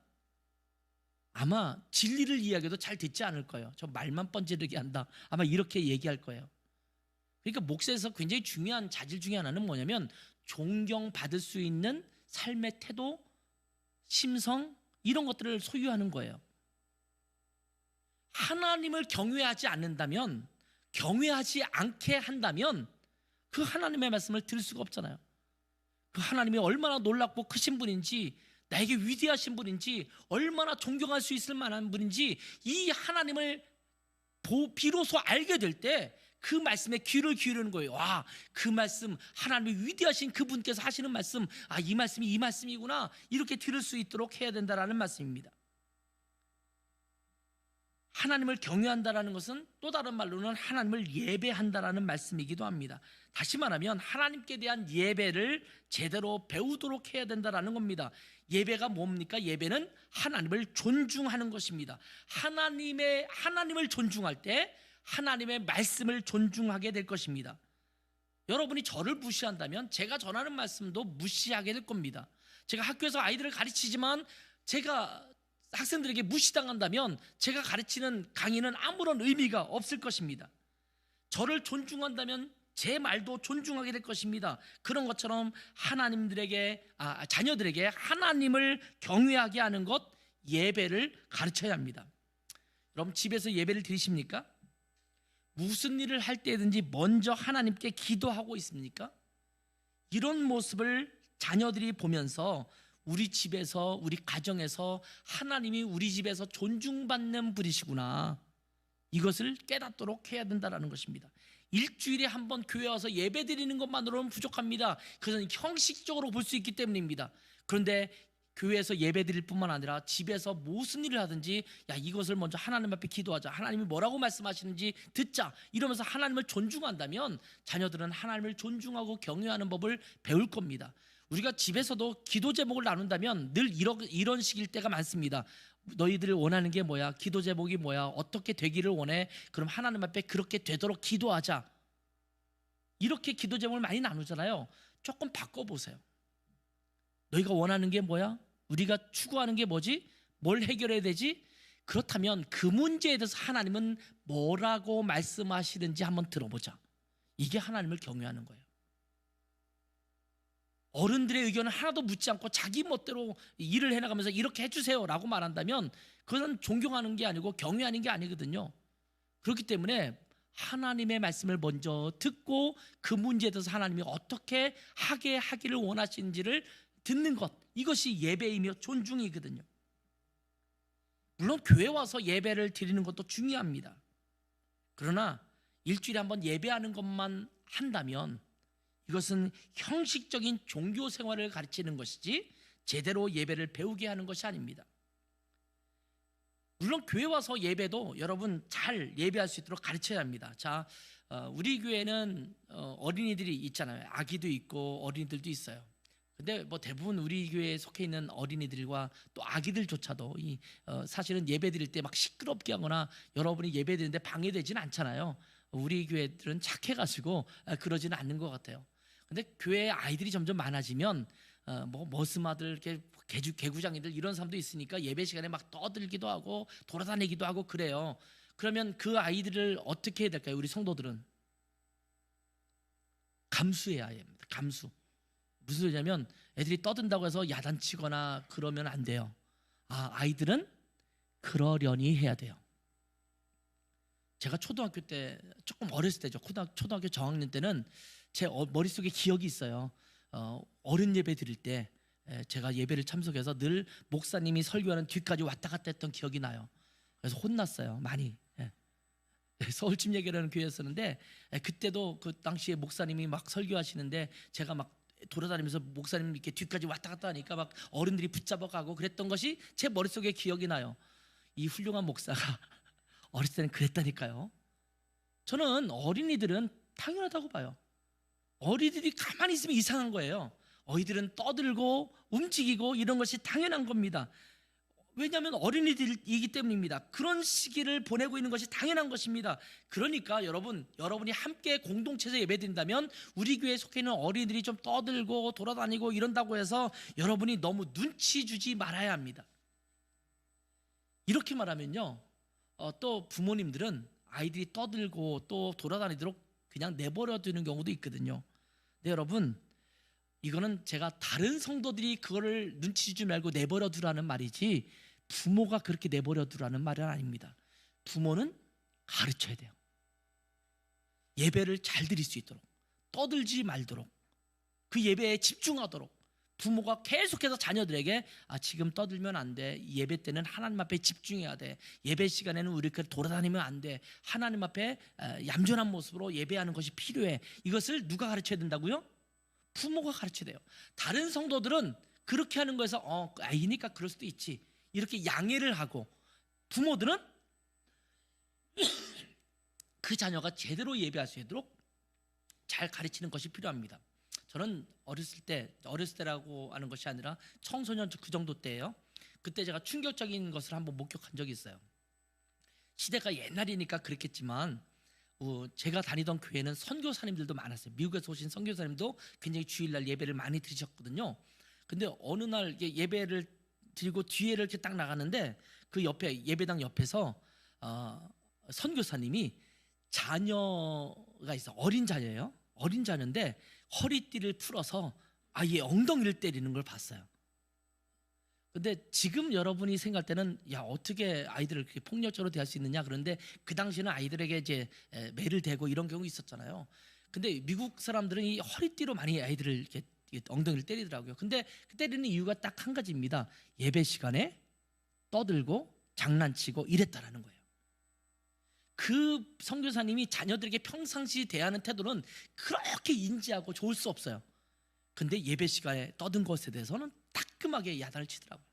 아마 진리를 이야기해도 잘 듣지 않을 거예요. 저 말만 뻔지르게 한다, 아마 이렇게 얘기할 거예요. 그러니까 목사에서 굉장히 중요한 자질 중에 하나는 뭐냐면 존경받을 수 있는 삶의 태도, 심성, 이런 것들을 소유하는 거예요. 하나님을 경외하지 않는다면, 경외하지 않게 한다면 그 하나님의 말씀을 들을 수가 없잖아요. 그 하나님이 얼마나 놀랍고 크신 분인지, 나에게 위대하신 분인지, 얼마나 존경할 수 있을 만한 분인지 이 하나님을 비로소 알게 될 때 그 말씀에 귀를 기울이는 거예요. 와, 그 말씀, 하나님이 위대하신 그분께서 하시는 말씀, 아, 이 말씀이 이 말씀이구나, 이렇게 들을 수 있도록 해야 된다라는 말씀입니다. 하나님을 경외한다라는 것은 또 다른 말로는 하나님을 예배한다라는 말씀이기도 합니다. 다시 말하면 하나님께 대한 예배를 제대로 배우도록 해야 된다라는 겁니다. 예배가 뭡니까? 예배는 하나님을 존중하는 것입니다. 하나님을 존중할 때 하나님의 말씀을 존중하게 될 것입니다. 여러분이 저를 무시한다면 제가 전하는 말씀도 무시하게 될 겁니다. 제가 학교에서 아이들을 가르치지만 제가 학생들에게 무시당한다면 제가 가르치는 강의는 아무런 의미가 없을 것입니다. 저를 존중한다면 제 말도 존중하게 될 것입니다. 그런 것처럼 자녀들에게 하나님을 경외하게 하는 것, 예배를 가르쳐야 합니다. 여러분, 집에서 예배를 드리십니까? 무슨 일을 할 때든지 먼저 하나님께 기도하고 있습니까? 이런 모습을 자녀들이 보면서 우리 집에서, 우리 가정에서 하나님이 우리 집에서 존중받는 분이시구나, 이것을 깨닫도록 해야 된다는 것입니다. 일주일에 한 번 교회 와서 예배 드리는 것만으로는 부족합니다. 그것은 형식적으로 볼 수 있기 때문입니다. 그런데 교회에서 예배 드릴 뿐만 아니라 집에서 무슨 일을 하든지, 야, 이것을 먼저 하나님 앞에 기도하자, 하나님이 뭐라고 말씀하시는지 듣자, 이러면서 하나님을 존중한다면 자녀들은 하나님을 존중하고 경외하는 법을 배울 겁니다. 우리가 집에서도 기도 제목을 나눈다면 늘 이런 식일 때가 많습니다. 너희들 원하는 게 뭐야? 기도 제목이 뭐야? 어떻게 되기를 원해? 그럼 하나님 앞에 그렇게 되도록 기도하자, 이렇게 기도 제목을 많이 나누잖아요. 조금 바꿔보세요. 너희가 원하는 게 뭐야? 우리가 추구하는 게 뭐지? 뭘 해결해야 되지? 그렇다면 그 문제에 대해서 하나님은 뭐라고 말씀하시는지 한번 들어보자. 이게 하나님을 경외하는 거예요. 어른들의 의견을 하나도 묻지 않고 자기 멋대로 일을 해나가면서 이렇게 해주세요 라고 말한다면 그건 존경하는 게 아니고 경외하는 게 아니거든요. 그렇기 때문에 하나님의 말씀을 먼저 듣고 그 문제에 대해서 하나님이 어떻게 하기를 원하시는지를 듣는 것, 이것이 예배이며 존중이거든요. 물론 교회 와서 예배를 드리는 것도 중요합니다. 그러나 일주일에 한번 예배하는 것만 한다면 이것은 형식적인 종교 생활을 가르치는 것이지 제대로 예배를 배우게 하는 것이 아닙니다. 물론 교회 와서 예배도 여러분 잘 예배할 수 있도록 가르쳐야 합니다. 자, 우리 교회는 어린이들이 있잖아요. 아기도 있고 어린이들도 있어요. 근데 뭐 대부분 우리 교회에 속해 있는 어린이들과 또 아기들조차도 사실은 예배 드릴 때 막 시끄럽게 하거나 여러분이 예배 드리는데 방해되지는 않잖아요. 우리 교회들은 착해가지고 그러지는 않는 것 같아요. 근데 교회에 아이들이 점점 많아지면 뭐 머스마들 이렇게 개구장이들 이런 사람도 있으니까 예배 시간에 막 떠들기도 하고 돌아다니기도 하고 그래요. 그러면 그 아이들을 어떻게 해야 될까요? 우리 성도들은 감수해야 합니다. 감수. 무슨 소리냐면 애들이 떠든다고 해서 야단치거나 그러면 안 돼요. 아이들은 그러려니 해야 돼요. 제가 초등학교 때 조금 어렸을 때죠. 초등학교 저학년 때는 제 머릿속에 기억이 있어요. 어른 예배 드릴 때 제가 예배를 참석해서 늘 목사님이 설교하는 뒤까지 왔다 갔다 했던 기억이 나요. 그래서 혼났어요. 많이. 서울집 예배라는 교회였었는데 그때도 그 당시에 목사님이 막 설교하시는데 제가 막 돌아다니면서 목사님 이렇게 뒤까지 왔다 갔다 하니까 막 어른들이 붙잡아가고 그랬던 것이 제 머릿속에 기억이 나요. 이 훌륭한 목사가 어렸을 때는 그랬다니까요. 저는 어린이들은 당연하다고 봐요. 어린이들이 가만히 있으면 이상한 거예요. 어린이들은 떠들고 움직이고 이런 것이 당연한 겁니다. 왜냐하면 어린이들이기 때문입니다. 그런 시기를 보내고 있는 것이 당연한 것입니다. 그러니까 여러분이 함께 공동체에서 예배드린다면 우리 교회에 속해 있는 어린이들이 좀 떠들고 돌아다니고 이런다고 해서 여러분이 너무 눈치 주지 말아야 합니다. 이렇게 말하면요, 또 부모님들은 아이들이 떠들고 또 돌아다니도록 그냥 내버려 두는 경우도 있거든요. 근데 여러분, 이거는 제가 다른 성도들이 그거를 눈치 주지 말고 내버려 두라는 말이지 부모가 그렇게 내버려 두라는 말은 아닙니다. 부모는 가르쳐야 돼요. 예배를 잘 드릴 수 있도록, 떠들지 말도록, 그 예배에 집중하도록 부모가 계속해서 자녀들에게 지금 떠들면 안 돼. 예배 때는 하나님 앞에 집중해야 돼. 예배 시간에는 우리 이렇게 돌아다니면 안 돼. 하나님 앞에 얌전한 모습으로 예배하는 것이 필요해. 이것을 누가 가르쳐야 된다고요? 부모가 가르쳐야 돼요. 다른 성도들은 그렇게 하는 거에서 아이니까 그럴 수도 있지 이렇게 양해를 하고, 부모들은 그 자녀가 제대로 예배할 수 있도록 잘 가르치는 것이 필요합니다. 저는 어렸을 때라고 하는 것이 아니라 청소년 그 정도 때예요. 그때 제가 충격적인 것을 한번 목격한 적이 있어요. 시대가 옛날이니까 그랬겠지만 제가 다니던 교회는 선교사님들도 많았어요. 미국에서 오신 선교사님도 굉장히 주일날 예배를 많이 드리셨거든요. 근데 어느 날 예배를 드리고 뒤에를 이렇게 딱 나가는데 그 옆에 예배당 옆에서 선교사님이 자녀가 있어. 어린 자녀예요. 어린 자녀인데 허리띠를 풀어서 아예 엉덩이를 때리는 걸 봤어요. 근데 지금 여러분이 생각할 때는 어떻게 아이들을 그렇게 폭력적으로 대할 수 있느냐, 그런데 그 당시에는 아이들에게 이제 매를 대고 이런 경우 있었잖아요. 근데 미국 사람들은 이 허리띠로 많이 아이들을 이렇게 엉덩이를 때리더라고요. 근데 그 때리는 이유가 딱 한 가지입니다. 예배 시간에 떠들고 장난치고 이랬다라는 거예요. 그 선교사님이 자녀들에게 평상시 대하는 태도는 그렇게 인지하고 좋을 수 없어요. 근데 예배 시간에 떠든 것에 대해서는 따끔하게 야단을 치더라고요.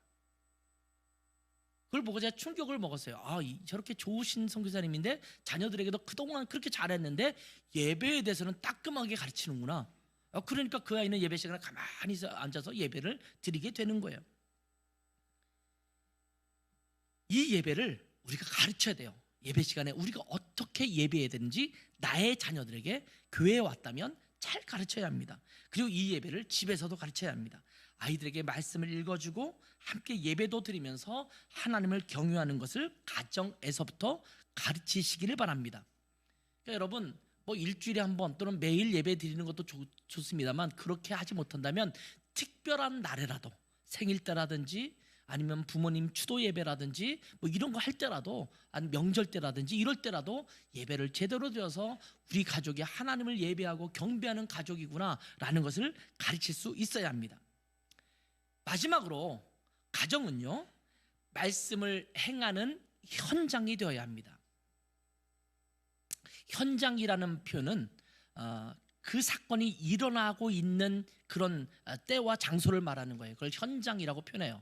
그걸 보고 제가 충격을 먹었어요. 저렇게 좋으신 선교사님인데 자녀들에게도 그동안 그렇게 잘했는데 예배에 대해서는 따끔하게 가르치는구나. 그러니까 그 아이는 예배 시간에 가만히 앉아서 예배를 드리게 되는 거예요. 이 예배를 우리가 가르쳐야 돼요. 예배 시간에 우리가 어떻게 예배해야 되는지 나의 자녀들에게 교회에 왔다면 잘 가르쳐야 합니다. 그리고 이 예배를 집에서도 가르쳐야 합니다. 아이들에게 말씀을 읽어주고 함께 예배도 드리면서 하나님을 경유하는 것을 가정에서부터 가르치시기를 바랍니다. 그러니까 여러분, 뭐 일주일에 한 번 또는 매일 예배 드리는 것도 좋습니다만 그렇게 하지 못한다면 특별한 날에라도, 생일 때라든지 아니면 부모님 추도 예배라든지 뭐 이런 거 할 때라도, 아니 명절 때라든지 이럴 때라도 예배를 제대로 드려서 우리 가족이 하나님을 예배하고 경배하는 가족이구나라는 것을 가르칠 수 있어야 합니다. 마지막으로 가정은요, 말씀을 행하는 현장이 되어야 합니다. 현장이라는 표현은 그 사건이 일어나고 있는 그런 때와 장소를 말하는 거예요. 그걸 현장이라고 표현해요.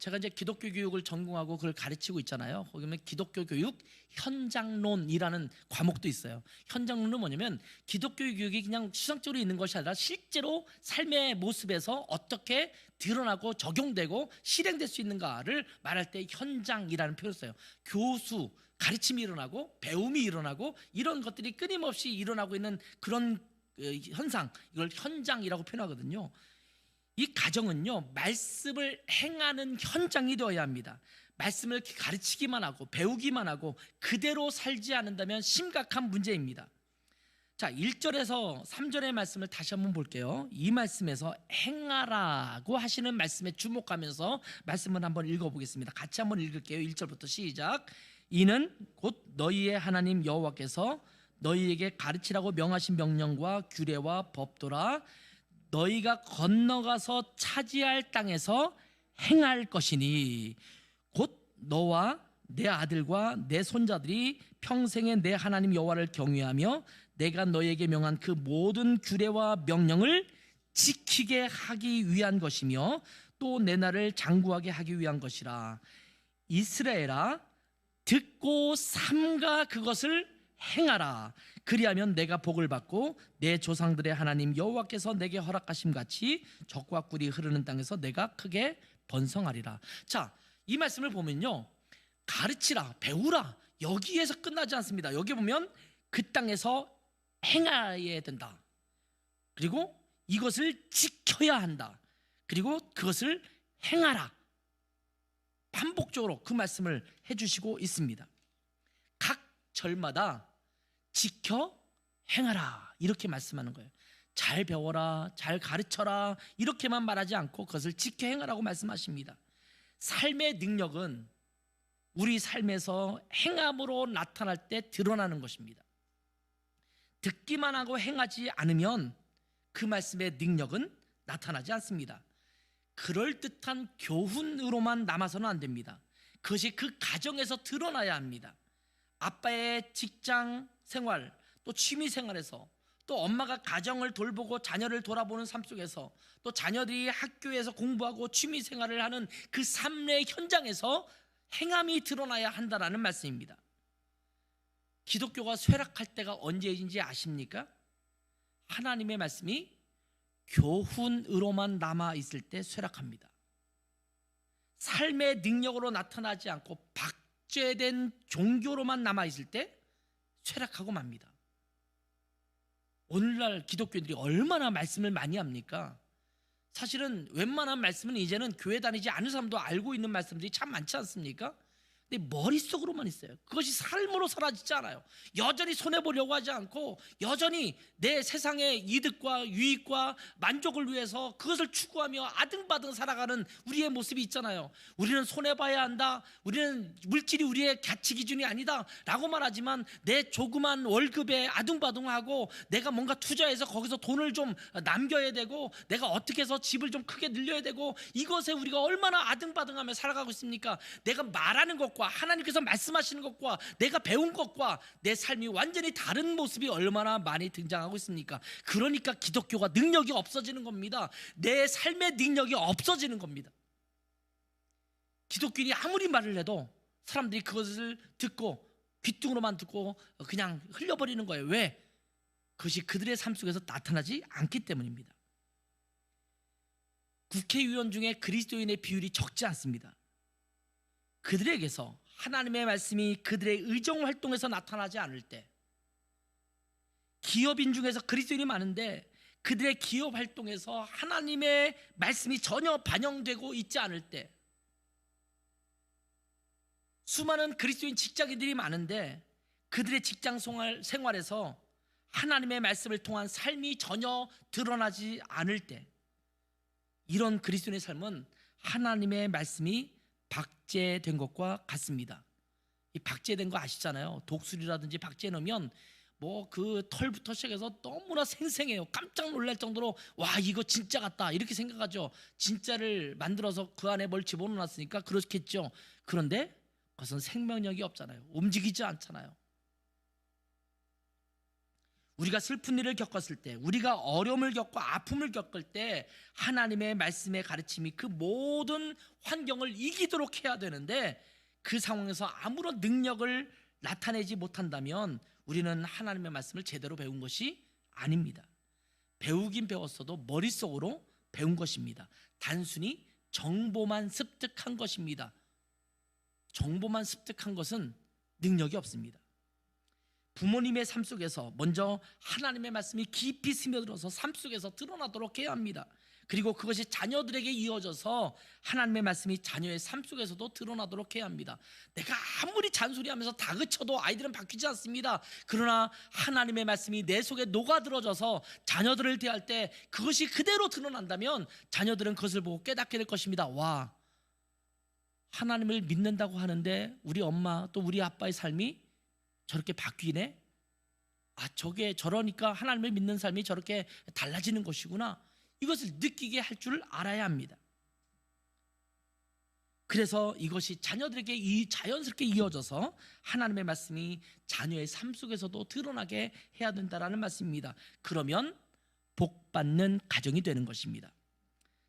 제가 이제 기독교 교육을 전공하고 그걸 가르치고 있잖아요. 거기 보면 기독교 교육 현장론이라는 과목도 있어요. 현장론은 뭐냐면 기독교 교육이 그냥 수상적으로 있는 것이 아니라 실제로 삶의 모습에서 어떻게 드러나고 적용되고 실행될 수 있는가를 말할 때 현장이라는 표현을 써요. 교수, 가르침이 일어나고 배움이 일어나고 이런 것들이 끊임없이 일어나고 있는 그런 현상, 이걸 현장이라고 표현하거든요. 이 가정은요, 말씀을 행하는 현장이 되어야 합니다. 말씀을 가르치기만 하고 배우기만 하고 그대로 살지 않는다면 심각한 문제입니다. 자, 1절에서 3절의 말씀을 다시 한번 볼게요. 이 말씀에서 행하라고 하시는 말씀에 주목하면서 말씀을 한번 읽어보겠습니다. 같이 한번 읽을게요. 1절부터 시작. 이는 곧 너희의 하나님 여호와께서 너희에게 가르치라고 명하신 명령과 규례와 법도라. 너희가 건너가서 차지할 땅에서 행할 것이니 곧 너와 내 아들과 내 손자들이 평생에 내 하나님 여호와를 경외하며 내가 너희에게 명한 그 모든 규례와 명령을 지키게 하기 위한 것이며 또 내 날을 장구하게 하기 위한 것이라. 이스라엘아, 듣고 삼가 그것을 행하라. 그리하면 내가 복을 받고 내 조상들의 하나님 여호와께서 내게 허락하심 같이 젖과 꿀이 흐르는 땅에서 내가 크게 번성하리라. 자, 이 말씀을 보면요, 가르치라, 배우라, 여기에서 끝나지 않습니다. 여기 보면 그 땅에서 행해야 된다. 그리고 이것을 지켜야 한다. 그리고 그것을 행하라. 반복적으로 그 말씀을 해주시고 있습니다. 각 절마다 지켜 행하라 이렇게 말씀하는 거예요. 잘 배워라, 잘 가르쳐라 이렇게만 말하지 않고 그것을 지켜 행하라고 말씀하십니다. 삶의 능력은 우리 삶에서 행함으로 나타날 때 드러나는 것입니다. 듣기만 하고 행하지 않으면 그 말씀의 능력은 나타나지 않습니다. 그럴듯한 교훈으로만 남아서는 안 됩니다. 그것이 그 가정에서 드러나야 합니다. 아빠의 직장 생활, 또 취미 생활에서, 또 엄마가 가정을 돌보고 자녀를 돌아보는 삶 속에서, 또 자녀들이 학교에서 공부하고 취미 생활을 하는 그 삶의 현장에서 행함이 드러나야 한다라는 말씀입니다. 기독교가 쇠락할 때가 언제인지 아십니까? 하나님의 말씀이 교훈으로만 남아있을 때 쇠락합니다. 삶의 능력으로 나타나지 않고 박제된 종교로만 남아있을 때 쇠락하고 맙니다. 오늘날 기독교인들이 얼마나 말씀을 많이 합니까? 사실은 웬만한 말씀은 이제는 교회 다니지 않은 사람도 알고 있는 말씀들이 참 많지 않습니까? 근데 머릿속으로만 있어요. 그것이 삶으로 사라지지 않아요. 여전히 손해보려고 하지 않고 여전히 내 세상의 이득과 유익과 만족을 위해서 그것을 추구하며 아등바등 살아가는 우리의 모습이 있잖아요. 우리는 손해봐야 한다, 우리는 물질이 우리의 가치 기준이 아니다 라고 말하지만 내 조그만 월급에 아등바등하고 내가 뭔가 투자해서 거기서 돈을 좀 남겨야 되고 내가 어떻게 해서 집을 좀 크게 늘려야 되고 이것에 우리가 얼마나 아등바등하며 살아가고 있습니까? 내가 말하는 것 하나님께서 말씀하시는 것과 내가 배운 것과 내 삶이 완전히 다른 모습이 얼마나 많이 등장하고 있습니까? 그러니까 기독교가 능력이 없어지는 겁니다. 내 삶의 능력이 없어지는 겁니다. 기독교인이 아무리 말을 해도 사람들이 그것을 듣고 귀뚱으로만 듣고 그냥 흘려버리는 거예요. 왜? 그것이 그들의 삶 속에서 나타나지 않기 때문입니다. 국회의원 중에 그리스도인의 비율이 적지 않습니다. 그들에게서 하나님의 말씀이 그들의 의정 활동에서 나타나지 않을 때, 기업인 중에서 그리스도인이 많은데 그들의 기업 활동에서 하나님의 말씀이 전혀 반영되고 있지 않을 때, 수많은 그리스도인 직장인들이 많은데 그들의 직장 생활에서 하나님의 말씀을 통한 삶이 전혀 드러나지 않을 때, 이런 그리스도인의 삶은 하나님의 말씀이 박제된 것과 같습니다. 이 박제된 거 아시잖아요. 독수리라든지 박제해 놓으면 뭐 그 털부터 시작해서 너무나 생생해요. 깜짝 놀랄 정도로 와 이거 진짜 같다 이렇게 생각하죠. 진짜를 만들어서 그 안에 뭘 집어넣어놨으니까 그렇겠죠. 그런데 그것은 생명력이 없잖아요. 움직이지 않잖아요. 우리가 슬픈 일을 겪었을 때, 우리가 어려움을 겪고 아픔을 겪을 때 하나님의 말씀의 가르침이 그 모든 환경을 이기도록 해야 되는데, 그 상황에서 아무런 능력을 나타내지 못한다면 우리는 하나님의 말씀을 제대로 배운 것이 아닙니다. 배우긴 배웠어도 머릿속으로 배운 것입니다. 단순히 정보만 습득한 것입니다. 정보만 습득한 것은 능력이 없습니다. 부모님의 삶 속에서 먼저 하나님의 말씀이 깊이 스며들어서 삶 속에서 드러나도록 해야 합니다. 그리고 그것이 자녀들에게 이어져서 하나님의 말씀이 자녀의 삶 속에서도 드러나도록 해야 합니다. 내가 아무리 잔소리하면서 다그쳐도 아이들은 바뀌지 않습니다. 그러나 하나님의 말씀이 내 속에 녹아들어져서 자녀들을 대할 때 그것이 그대로 드러난다면 자녀들은 그것을 보고 깨닫게 될 것입니다. 와, 하나님을 믿는다고 하는데 우리 엄마 또 우리 아빠의 삶이 저렇게 바뀌네? 저게 저러니까 하나님을 믿는 삶이 저렇게 달라지는 것이구나. 이것을 느끼게 할 줄 알아야 합니다. 그래서 이것이 자녀들에게 자연스럽게 이어져서 하나님의 말씀이 자녀의 삶 속에서도 드러나게 해야 된다라는 말씀입니다. 그러면 복받는 가정이 되는 것입니다.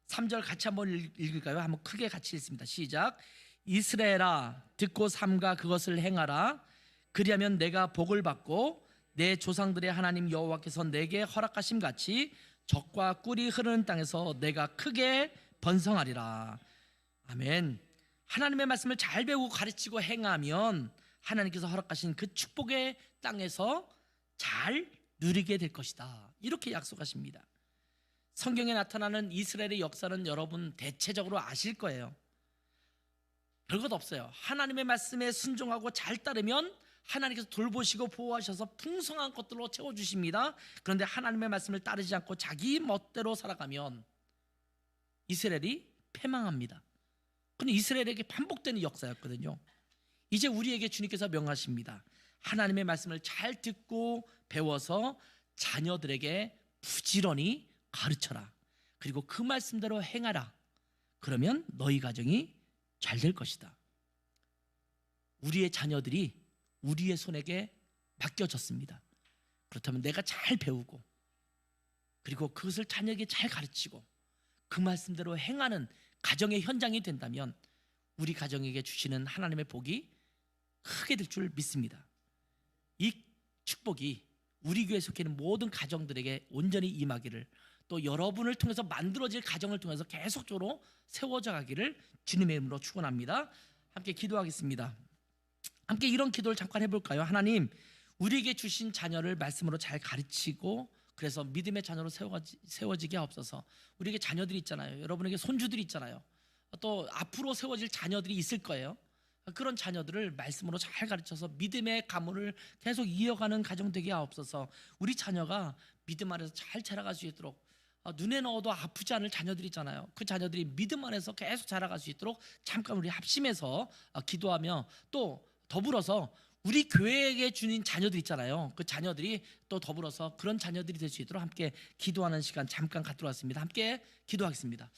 3절 같이 한번 읽을까요? 한번 크게 같이 읽습니다. 시작. 이스라엘아, 듣고 삼가 그것을 행하라. 그리하면 내가 복을 받고 내 조상들의 하나님 여호와께서 내게 허락하심 같이 적과 꿀이 흐르는 땅에서 내가 크게 번성하리라. 아멘. 하나님의 말씀을 잘 배우고 가르치고 행하면 하나님께서 허락하신 그 축복의 땅에서 잘 누리게 될 것이다. 이렇게 약속하십니다. 성경에 나타나는 이스라엘의 역사는 여러분 대체적으로 아실 거예요. 별것 없어요. 하나님의 말씀에 순종하고 잘 따르면 하나님께서 돌보시고 보호하셔서 풍성한 것들로 채워주십니다. 그런데 하나님의 말씀을 따르지 않고 자기 멋대로 살아가면 이스라엘이 패망합니다. 그건 이스라엘에게 반복되는 역사였거든요. 이제 우리에게 주님께서 명하십니다. 하나님의 말씀을 잘 듣고 배워서 자녀들에게 부지런히 가르쳐라. 그리고 그 말씀대로 행하라. 그러면 너희 가정이 잘 될 것이다. 우리의 자녀들이 우리의 손에게 맡겨졌습니다. 그렇다면 내가 잘 배우고 그리고 그것을 자녀에게 잘 가르치고 그 말씀대로 행하는 가정의 현장이 된다면 우리 가정에게 주시는 하나님의 복이 크게 될 줄 믿습니다. 이 축복이 우리 교회에 속해 있는 모든 가정들에게 온전히 임하기를, 또 여러분을 통해서 만들어질 가정을 통해서 계속적으로 세워져 가기를 주님의 이름으로 축원합니다. 함께 기도하겠습니다. 함께 이런 기도를 잠깐 해볼까요? 하나님, 우리에게 주신 자녀를 말씀으로 잘 가르치고 그래서 믿음의 자녀로 세워지게 하옵소서. 우리에게 자녀들이 있잖아요. 여러분에게 손주들이 있잖아요. 또 앞으로 세워질 자녀들이 있을 거예요. 그런 자녀들을 말씀으로 잘 가르쳐서 믿음의 가문을 계속 이어가는 가정 되게 하옵소서. 우리 자녀가 믿음 안에서 잘 자라갈 수 있도록, 눈에 넣어도 아프지 않을 자녀들이 있잖아요. 그 자녀들이 믿음 안에서 계속 자라갈 수 있도록 잠깐 우리 합심해서 기도하며, 또 더불어서 우리 교회에게 주는 자녀들 있잖아요. 그 자녀들이 또 더불어서 그런 자녀들이 될 수 있도록 함께 기도하는 시간 잠깐 갖도록 왔습니다. 함께 기도하겠습니다.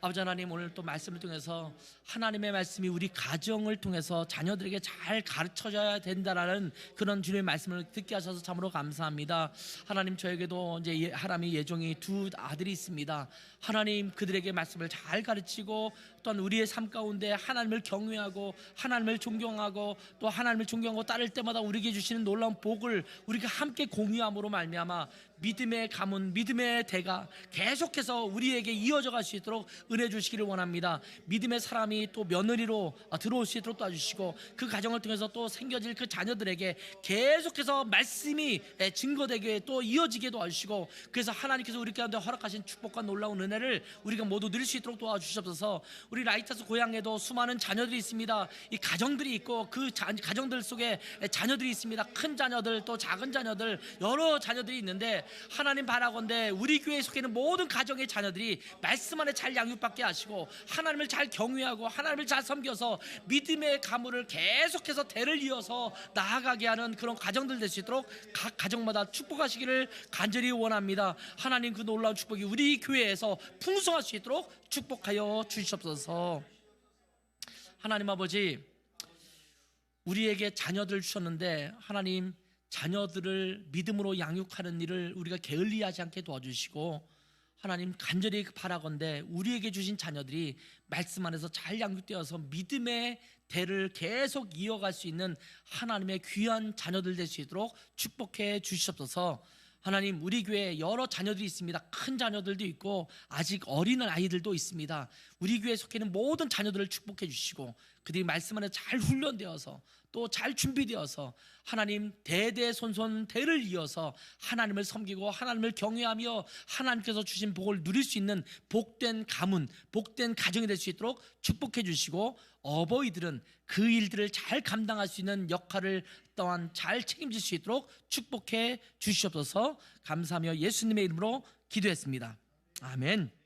아버지 하나님, 오늘 또 말씀을 통해서 하나님의 말씀이 우리 가정을 통해서 자녀들에게 잘 가르쳐져야 된다라는 그런 주님의 말씀을 듣게 하셔서 참으로 감사합니다. 하나님, 저에게도 이제 하람이 예종이 두 아들이 있습니다. 하나님, 그들에게 말씀을 잘 가르치고 또한 우리의 삶 가운데 하나님을 경외하고 하나님을 존경하고 또 하나님을 존경하고 따를 때마다 우리에게 주시는 놀라운 복을 우리가 함께 공유함으로 말미암아 믿음의 가문, 믿음의 대가 계속해서 우리에게 이어져 갈 수 있도록 은혜 주시기를 원합니다. 믿음의 사람이 또 며느리로 들어올 수 있도록 도와주시고 그 가정을 통해서 또 생겨질 그 자녀들에게 계속해서 말씀이 증거되게 또 이어지게 도와주시고, 그래서 하나님께서 우리 가운데 허락하신 축복과 놀라운 은혜를 우리가 모두 누릴 수 있도록 도와주시옵소서. 우리 라이터스 고향에도 수많은 자녀들이 있습니다. 이 가정들이 있고 그 가정들 속에 자녀들이 있습니다. 큰 자녀들 또 작은 자녀들 여러 자녀들이 있는데, 하나님 바라건대 우리 교회에 속해 있는 모든 가정의 자녀들이 말씀 안에 잘 양육받게 하시고 하나님을 잘 경외하고 하나님을 잘 섬겨서 믿음의 가문을 계속해서 대를 이어서 나아가게 하는 그런 가정들 될 수 있도록 각 가정마다 축복하시기를 간절히 원합니다. 하나님, 그 놀라운 축복이 우리 교회에서 풍성할 수 있도록 축복하여 주시옵소서. 하나님 아버지, 우리에게 자녀들 주셨는데 하나님, 자녀들을 믿음으로 양육하는 일을 우리가 게을리하지 않게 도와주시고, 하나님 간절히 바라건대 우리에게 주신 자녀들이 말씀 안에서 잘 양육되어서 믿음의 대를 계속 이어갈 수 있는 하나님의 귀한 자녀들 될 수 있도록 축복해 주시옵소서. 하나님, 우리 교회에 여러 자녀들이 있습니다. 큰 자녀들도 있고 아직 어린 아이들도 있습니다. 우리 교회에 속해 있는 모든 자녀들을 축복해 주시고 그들이 말씀 안에 잘 훈련되어서 또 잘 준비되어서 하나님 대대손손 대를 이어서 하나님을 섬기고 하나님을 경외하며 하나님께서 주신 복을 누릴 수 있는 복된 가문, 복된 가정이 될 수 있도록 축복해 주시고, 어버이들은 그 일들을 잘 감당할 수 있는 역할을 또한 잘 책임질 수 있도록 축복해 주시옵소서. 감사하며 예수님의 이름으로 기도했습니다. 아멘.